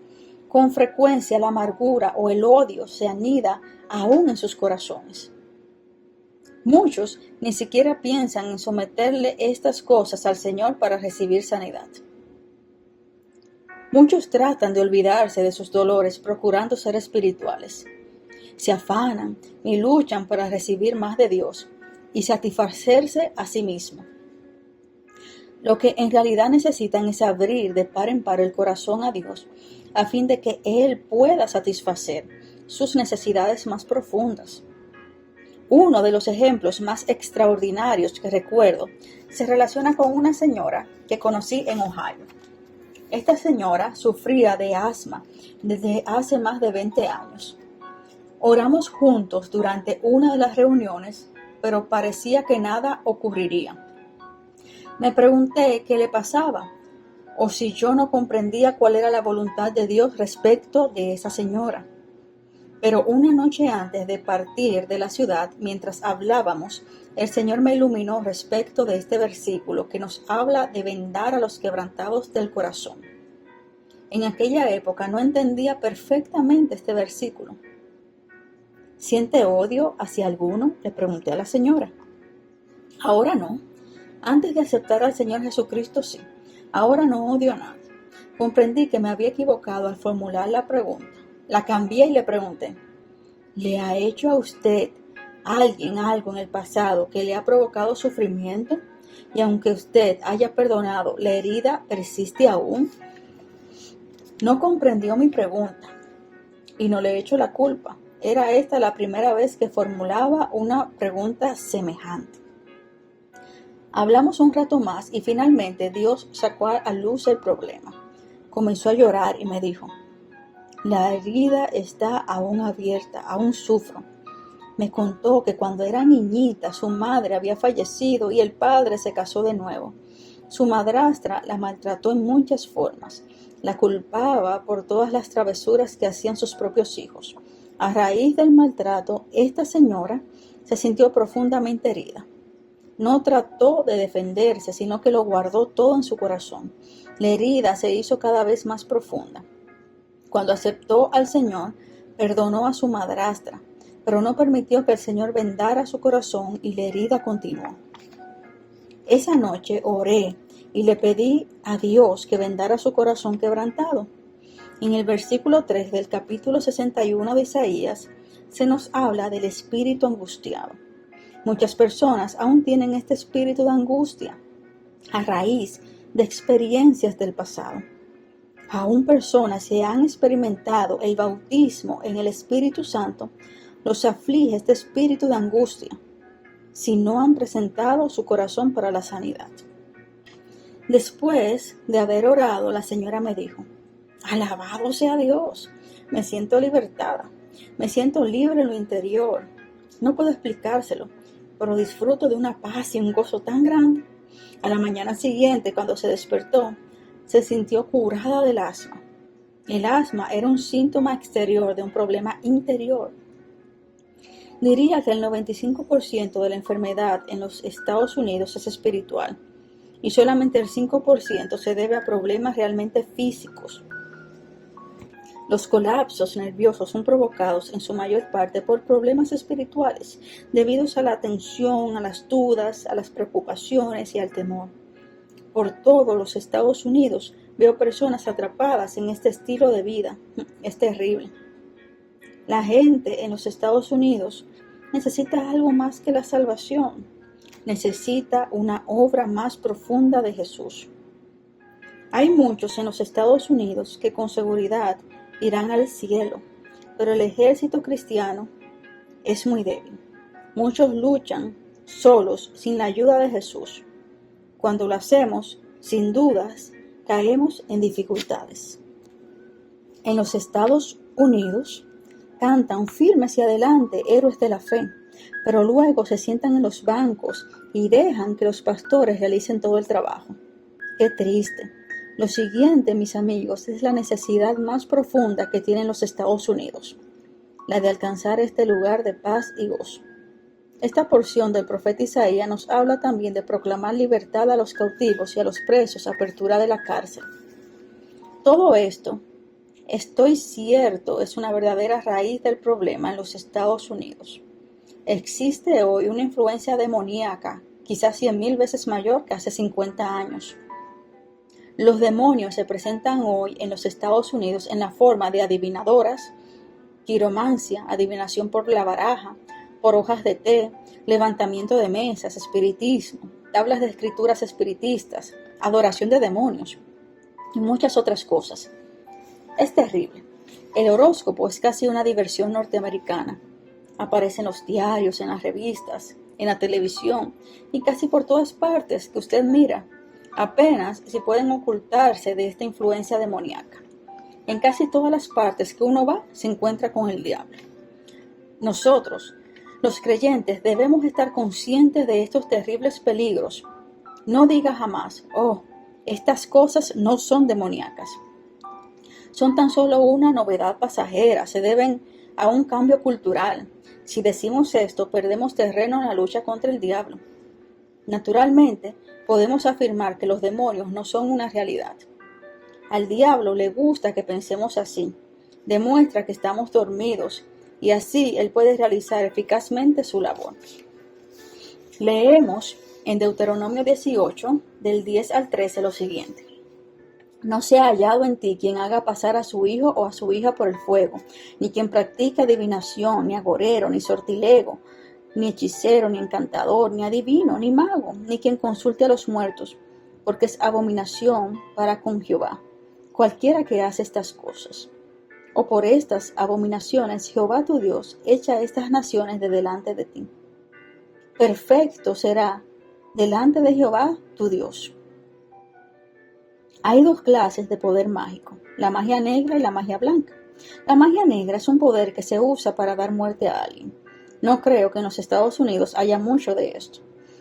con frecuencia la amargura o el odio se anida aún en sus corazones. Muchos ni siquiera piensan en someterle estas cosas al Señor para recibir sanidad. Muchos tratan de olvidarse de sus dolores procurando ser espirituales. Se afanan y luchan para recibir más de Dios y satisfacerse a sí mismos. Lo que en realidad necesitan es abrir de par en par el corazón a Dios a fin de que Él pueda satisfacer sus necesidades más profundas. Uno de los ejemplos más extraordinarios que recuerdo se relaciona con una señora que conocí en Ohio. Esta señora sufría de asma desde hace más de 20 años. Oramos juntos durante una de las reuniones, pero parecía que nada ocurriría. Me pregunté qué le pasaba, o si yo no comprendía cuál era la voluntad de Dios respecto de esa señora. Pero una noche antes de partir de la ciudad, mientras hablábamos, el Señor me iluminó respecto de este versículo que nos habla de vendar a los quebrantados del corazón. En aquella época no entendía perfectamente este versículo. ¿Siente odio hacia alguno?, le pregunté a la señora. Ahora no. Antes de aceptar al Señor Jesucristo sí. Ahora no odio a nadie. Comprendí que me había equivocado al formular la pregunta. La cambié y le pregunté: ¿le ha hecho a usted alguien algo en el pasado que le ha provocado sufrimiento? Y aunque usted haya perdonado, ¿la herida persiste aún? No comprendió mi pregunta y no le echo la culpa. Era esta la primera vez que formulaba una pregunta semejante. Hablamos un rato más y finalmente Dios sacó a luz el problema. Comenzó a llorar y me dijo: la herida está aún abierta, aún sufro. Me contó que cuando era niñita su madre había fallecido y el padre se casó de nuevo. Su madrastra la maltrató en muchas formas. La culpaba por todas las travesuras que hacían sus propios hijos. A raíz del maltrato, esta señora se sintió profundamente herida. No trató de defenderse, sino que lo guardó todo en su corazón. La herida se hizo cada vez más profunda. Cuando aceptó al Señor, perdonó a su madrastra, pero no permitió que el Señor vendara su corazón y la herida continuó. Esa noche oré y le pedí a Dios que vendara su corazón quebrantado. En el versículo 3 del capítulo 61 de Isaías se nos habla del espíritu angustiado. Muchas personas aún tienen este espíritu de angustia a raíz de experiencias del pasado. Aún personas que han experimentado el bautismo en el Espíritu Santo, los aflige este espíritu de angustia si no han presentado su corazón para la sanidad. Después de haber orado, la señora me dijo: alabado sea Dios, me siento libertada, me siento libre en lo interior. No puedo explicárselo, pero disfruto de una paz y un gozo tan grande. A la mañana siguiente, cuando se despertó, se sintió curada del asma. El asma era un síntoma exterior de un problema interior. Diría que el 95% de la enfermedad en los Estados Unidos es espiritual y solamente el 5% se debe a problemas realmente físicos. Los colapsos nerviosos son provocados en su mayor parte por problemas espirituales, debidos a la tensión, a las dudas, a las preocupaciones y al temor. Por todos los Estados Unidos veo personas atrapadas en este estilo de vida. Es terrible. La gente en los Estados Unidos necesita algo más que la salvación. Necesita una obra más profunda de Jesús. Hay muchos en los Estados Unidos que con seguridad irán al cielo, pero el ejército cristiano es muy débil. Muchos luchan solos sin la ayuda de Jesús. Cuando lo hacemos, sin dudas, caemos en dificultades. En los Estados Unidos, cantan firmes y adelante héroes de la fe, pero luego se sientan en los bancos y dejan que los pastores realicen todo el trabajo. Qué triste. Lo siguiente, mis amigos, es la necesidad más profunda que tienen los Estados Unidos, la de alcanzar este lugar de paz y gozo. Esta porción del profeta Isaías nos habla también de proclamar libertad a los cautivos y a los presos, apertura de la cárcel. Todo esto, estoy cierto, es una verdadera raíz del problema en los Estados Unidos. Existe hoy una influencia demoníaca, quizás 100,000 veces mayor que hace 50 años. Los demonios se presentan hoy en los Estados Unidos en la forma de adivinadoras, quiromancia, adivinación por la baraja, por hojas de té, levantamiento de mesas, espiritismo, tablas de escrituras espiritistas, adoración de demonios y muchas otras cosas. Es terrible. El horóscopo es casi una diversión norteamericana. Aparece en los diarios, en las revistas, en la televisión y casi por todas partes que usted mira. Apenas si pueden ocultarse de esta influencia demoníaca. En casi todas las partes que uno va, se encuentra con el diablo. Nosotros, los creyentes, debemos estar conscientes de estos terribles peligros. No diga jamás: oh, estas cosas no son demoníacas. Son tan solo una novedad pasajera, se deben a un cambio cultural. Si decimos esto, perdemos terreno en la lucha contra el diablo. Naturalmente, podemos afirmar que los demonios no son una realidad. Al diablo le gusta que pensemos así. Demuestra que estamos dormidos y así él puede realizar eficazmente su labor. Leemos en Deuteronomio 18, del 10 al 13, lo siguiente. No se ha hallado en ti quien haga pasar a su hijo o a su hija por el fuego, ni quien practique adivinación, ni agorero, ni sortilego, ni hechicero, ni encantador, ni adivino, ni mago, ni quien consulte a los muertos, porque es abominación para con Jehová. Cualquiera que hace estas cosas, o por estas abominaciones, Jehová tu Dios echa estas naciones de delante de ti. Perfecto será delante de Jehová tu Dios. Hay dos clases de poder mágico, la magia negra y la magia blanca. La magia negra es un poder que se usa para dar muerte a alguien. No creo que en los Estados Unidos haya mucho de esto.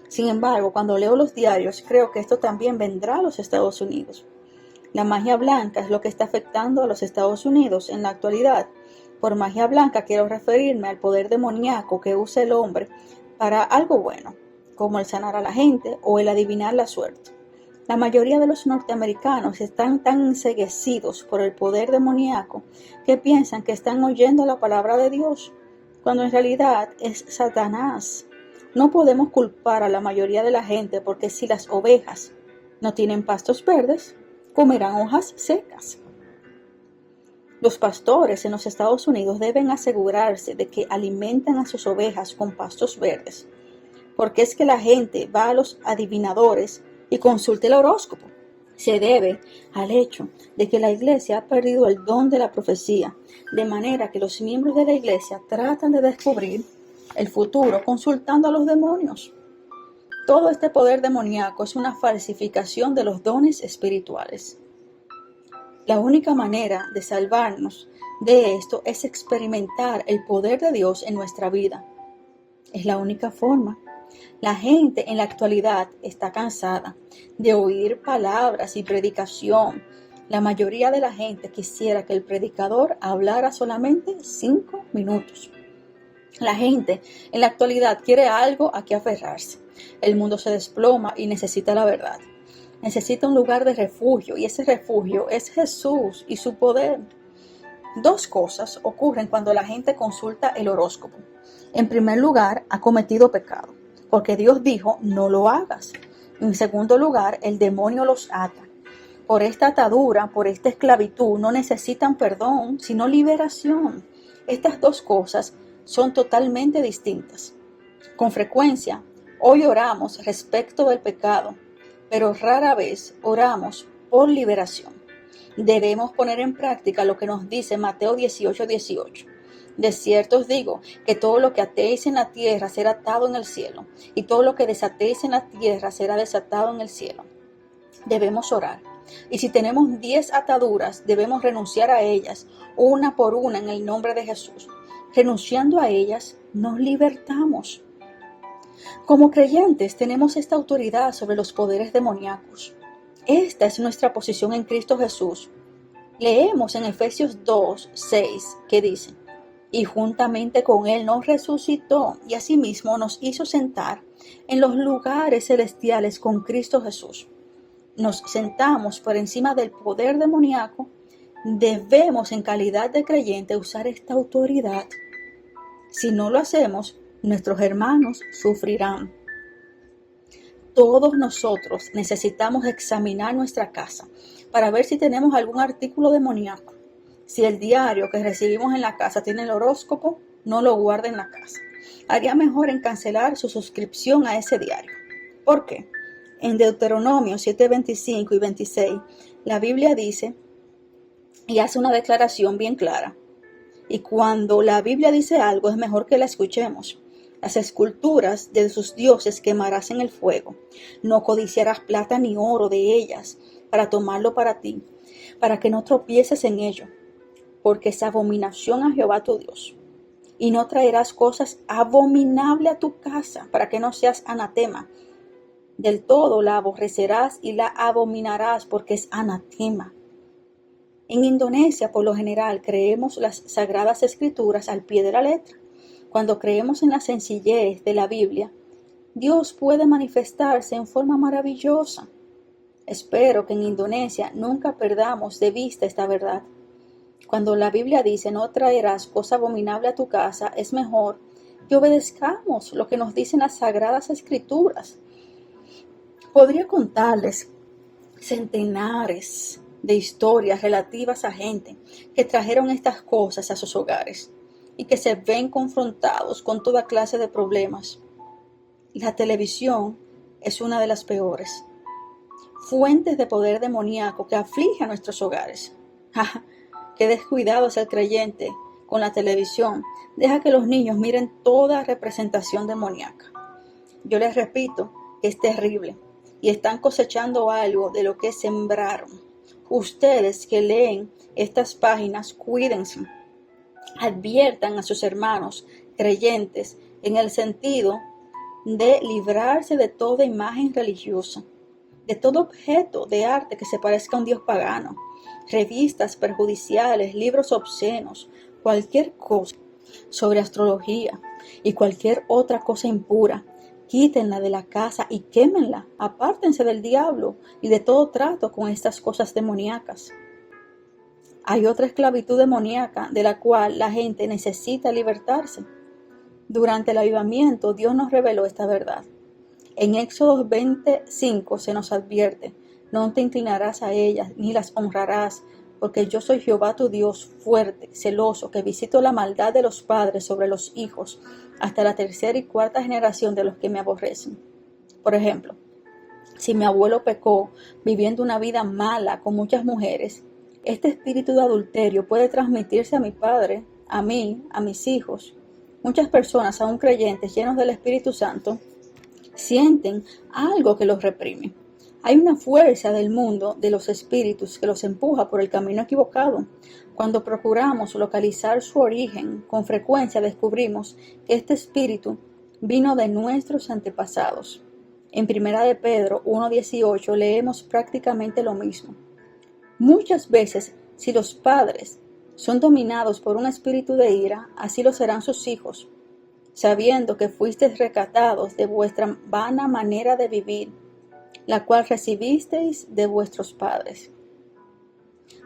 Sin embargo, cuando leo los diarios, creo que esto también vendrá a los Estados Unidos. La magia blanca es lo que está afectando a los Estados Unidos en la actualidad. Por magia blanca quiero referirme al poder demoníaco que usa el hombre para algo bueno, como el sanar a la gente o el adivinar la suerte. La mayoría de los norteamericanos están tan enceguecidos por el poder demoníaco que piensan que están oyendo la palabra de Dios, cuando en realidad es Satanás. No podemos culpar a la mayoría de la gente porque si las ovejas no tienen pastos verdes, comerán hojas secas. Los pastores en los Estados Unidos deben asegurarse de que alimentan a sus ovejas con pastos verdes, porque es que la gente va a los adivinadores y consulta el horóscopo. Se debe al hecho de que la iglesia ha perdido el don de la profecía, de manera que los miembros de la iglesia tratan de descubrir el futuro consultando a los demonios. Todo este poder demoníaco es una falsificación de los dones espirituales. La única manera de salvarnos de esto es experimentar el poder de Dios en nuestra vida. Es la única forma. La gente en la actualidad está cansada de oír palabras y predicación. La mayoría de la gente quisiera que el predicador hablara solamente 5 minutos. La gente en la actualidad quiere algo a que aferrarse. El mundo se desploma y necesita la verdad. Necesita un lugar de refugio y ese refugio es Jesús y su poder. Dos cosas ocurren cuando la gente consulta el horóscopo. En primer lugar, ha cometido pecado, porque Dios dijo, no lo hagas. En segundo lugar, el demonio los ata. Por esta atadura, por esta esclavitud, no necesitan perdón, sino liberación. Estas dos cosas son totalmente distintas. Con frecuencia, hoy oramos respecto del pecado, pero rara vez oramos por liberación. Debemos poner en práctica lo que nos dice Mateo 18:18. De cierto os digo que todo lo que atéis en la tierra será atado en el cielo, y todo lo que desatéis en la tierra será desatado en el cielo. Debemos orar. Y si tenemos 10 ataduras, debemos renunciar a ellas, una por una, en el nombre de Jesús. Renunciando a ellas, nos libertamos. Como creyentes, tenemos esta autoridad sobre los poderes demoníacos. Esta es nuestra posición en Cristo Jesús. Leemos en Efesios 2:6 que dice, y juntamente con Él nos resucitó y asimismo nos hizo sentar en los lugares celestiales con Cristo Jesús. Nos sentamos por encima del poder demoníaco. Debemos en calidad de creyente usar esta autoridad. Si no lo hacemos, nuestros hermanos sufrirán. Todos nosotros necesitamos examinar nuestra casa para ver si tenemos algún artículo demoníaco. Si el diario que recibimos en la casa tiene el horóscopo, no lo guarde en la casa. Haría mejor en cancelar su suscripción a ese diario. ¿Por qué? En Deuteronomio 7:25 y 26, la Biblia dice y hace una declaración bien clara. Y cuando la Biblia dice algo, es mejor que la escuchemos. Las esculturas de sus dioses quemarás en el fuego. No codiciarás plata ni oro de ellas para tomarlo para ti, para que no tropieces en ello, porque es abominación a Jehová tu Dios. Y no traerás cosas abominables a tu casa, para que no seas anatema. Del todo la aborrecerás y la abominarás, porque es anatema. En Indonesia, por lo general, creemos las Sagradas Escrituras al pie de la letra. Cuando creemos en la sencillez de la Biblia, Dios puede manifestarse en forma maravillosa. Espero que en Indonesia nunca perdamos de vista esta verdad. Cuando la Biblia dice no traerás cosa abominable a tu casa, es mejor que obedezcamos lo que nos dicen las Sagradas Escrituras. Podría contarles centenares de historias relativas a gente que trajeron estas cosas a sus hogares y que se ven confrontados con toda clase de problemas. La televisión es una de las peores fuentes de poder demoníaco que aflige a nuestros hogares. Qué descuidado es el creyente con la televisión. Deja que los niños miren toda representación demoníaca. Yo les repito que es terrible y están cosechando algo de lo que sembraron. Ustedes que leen estas páginas, cuídense. Adviertan a sus hermanos creyentes en el sentido de librarse de toda imagen religiosa, de todo objeto de arte que se parezca a un dios pagano, revistas perjudiciales, libros obscenos, cualquier cosa sobre astrología y cualquier otra cosa impura. Quítenla de la casa y quémenla. Apártense del diablo y de todo trato con estas cosas demoníacas. Hay otra esclavitud demoníaca de la cual la gente necesita libertarse. Durante el avivamiento, Dios nos reveló esta verdad. En Éxodo 25 se nos advierte: no te inclinarás a ellas ni las honrarás, porque yo soy Jehová tu Dios, fuerte, celoso, que visito la maldad de los padres sobre los hijos, hasta la tercera y cuarta generación de los que me aborrecen. Por ejemplo, si mi abuelo pecó viviendo una vida mala con muchas mujeres, este espíritu de adulterio puede transmitirse a mi padre, a mí, a mis hijos. Muchas personas, aún creyentes, llenos del Espíritu Santo, sienten algo que los reprime. Hay una fuerza del mundo de los espíritus que los empuja por el camino equivocado. Cuando procuramos localizar su origen, con frecuencia descubrimos que este espíritu vino de nuestros antepasados. En 1 de Pedro 1:18 leemos prácticamente lo mismo. Muchas veces, si los padres son dominados por un espíritu de ira, así lo serán sus hijos, sabiendo que fuisteis rescatados de vuestra vana manera de vivir, la cual recibisteis de vuestros padres.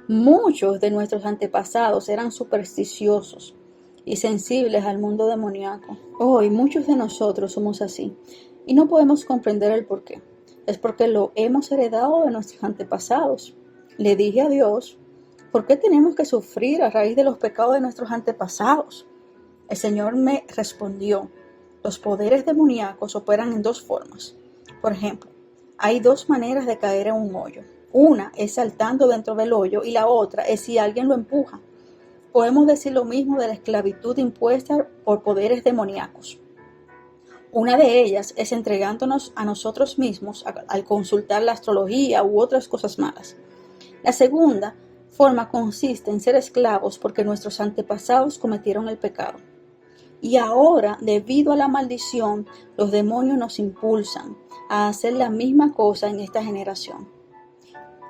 Muchos de nuestros antepasados eran supersticiosos y sensibles al mundo demoníaco. Hoy muchos de nosotros somos así y no podemos comprender el porqué. Es porque lo hemos heredado de nuestros antepasados. Le dije a Dios: ¿por qué tenemos que sufrir a raíz de los pecados de nuestros antepasados? El Señor me respondió: los poderes demoníacos operan en dos formas. Por ejemplo, hay dos maneras de caer en un hoyo. Una es saltando dentro del hoyo y la otra es si alguien lo empuja. Podemos decir lo mismo de la esclavitud impuesta por poderes demoníacos. Una de ellas es entregándonos a nosotros mismos al consultar la astrología u otras cosas malas. La segunda forma consiste en ser esclavos porque nuestros antepasados cometieron el pecado. Y ahora, debido a la maldición, los demonios nos impulsan a hacer la misma cosa en esta generación.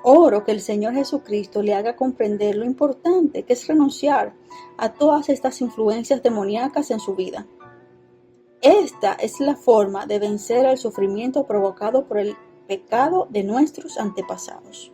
Oro que el Señor Jesucristo le haga comprender lo importante que es renunciar a todas estas influencias demoníacas en su vida. Esta es la forma de vencer el sufrimiento provocado por el pecado de nuestros antepasados.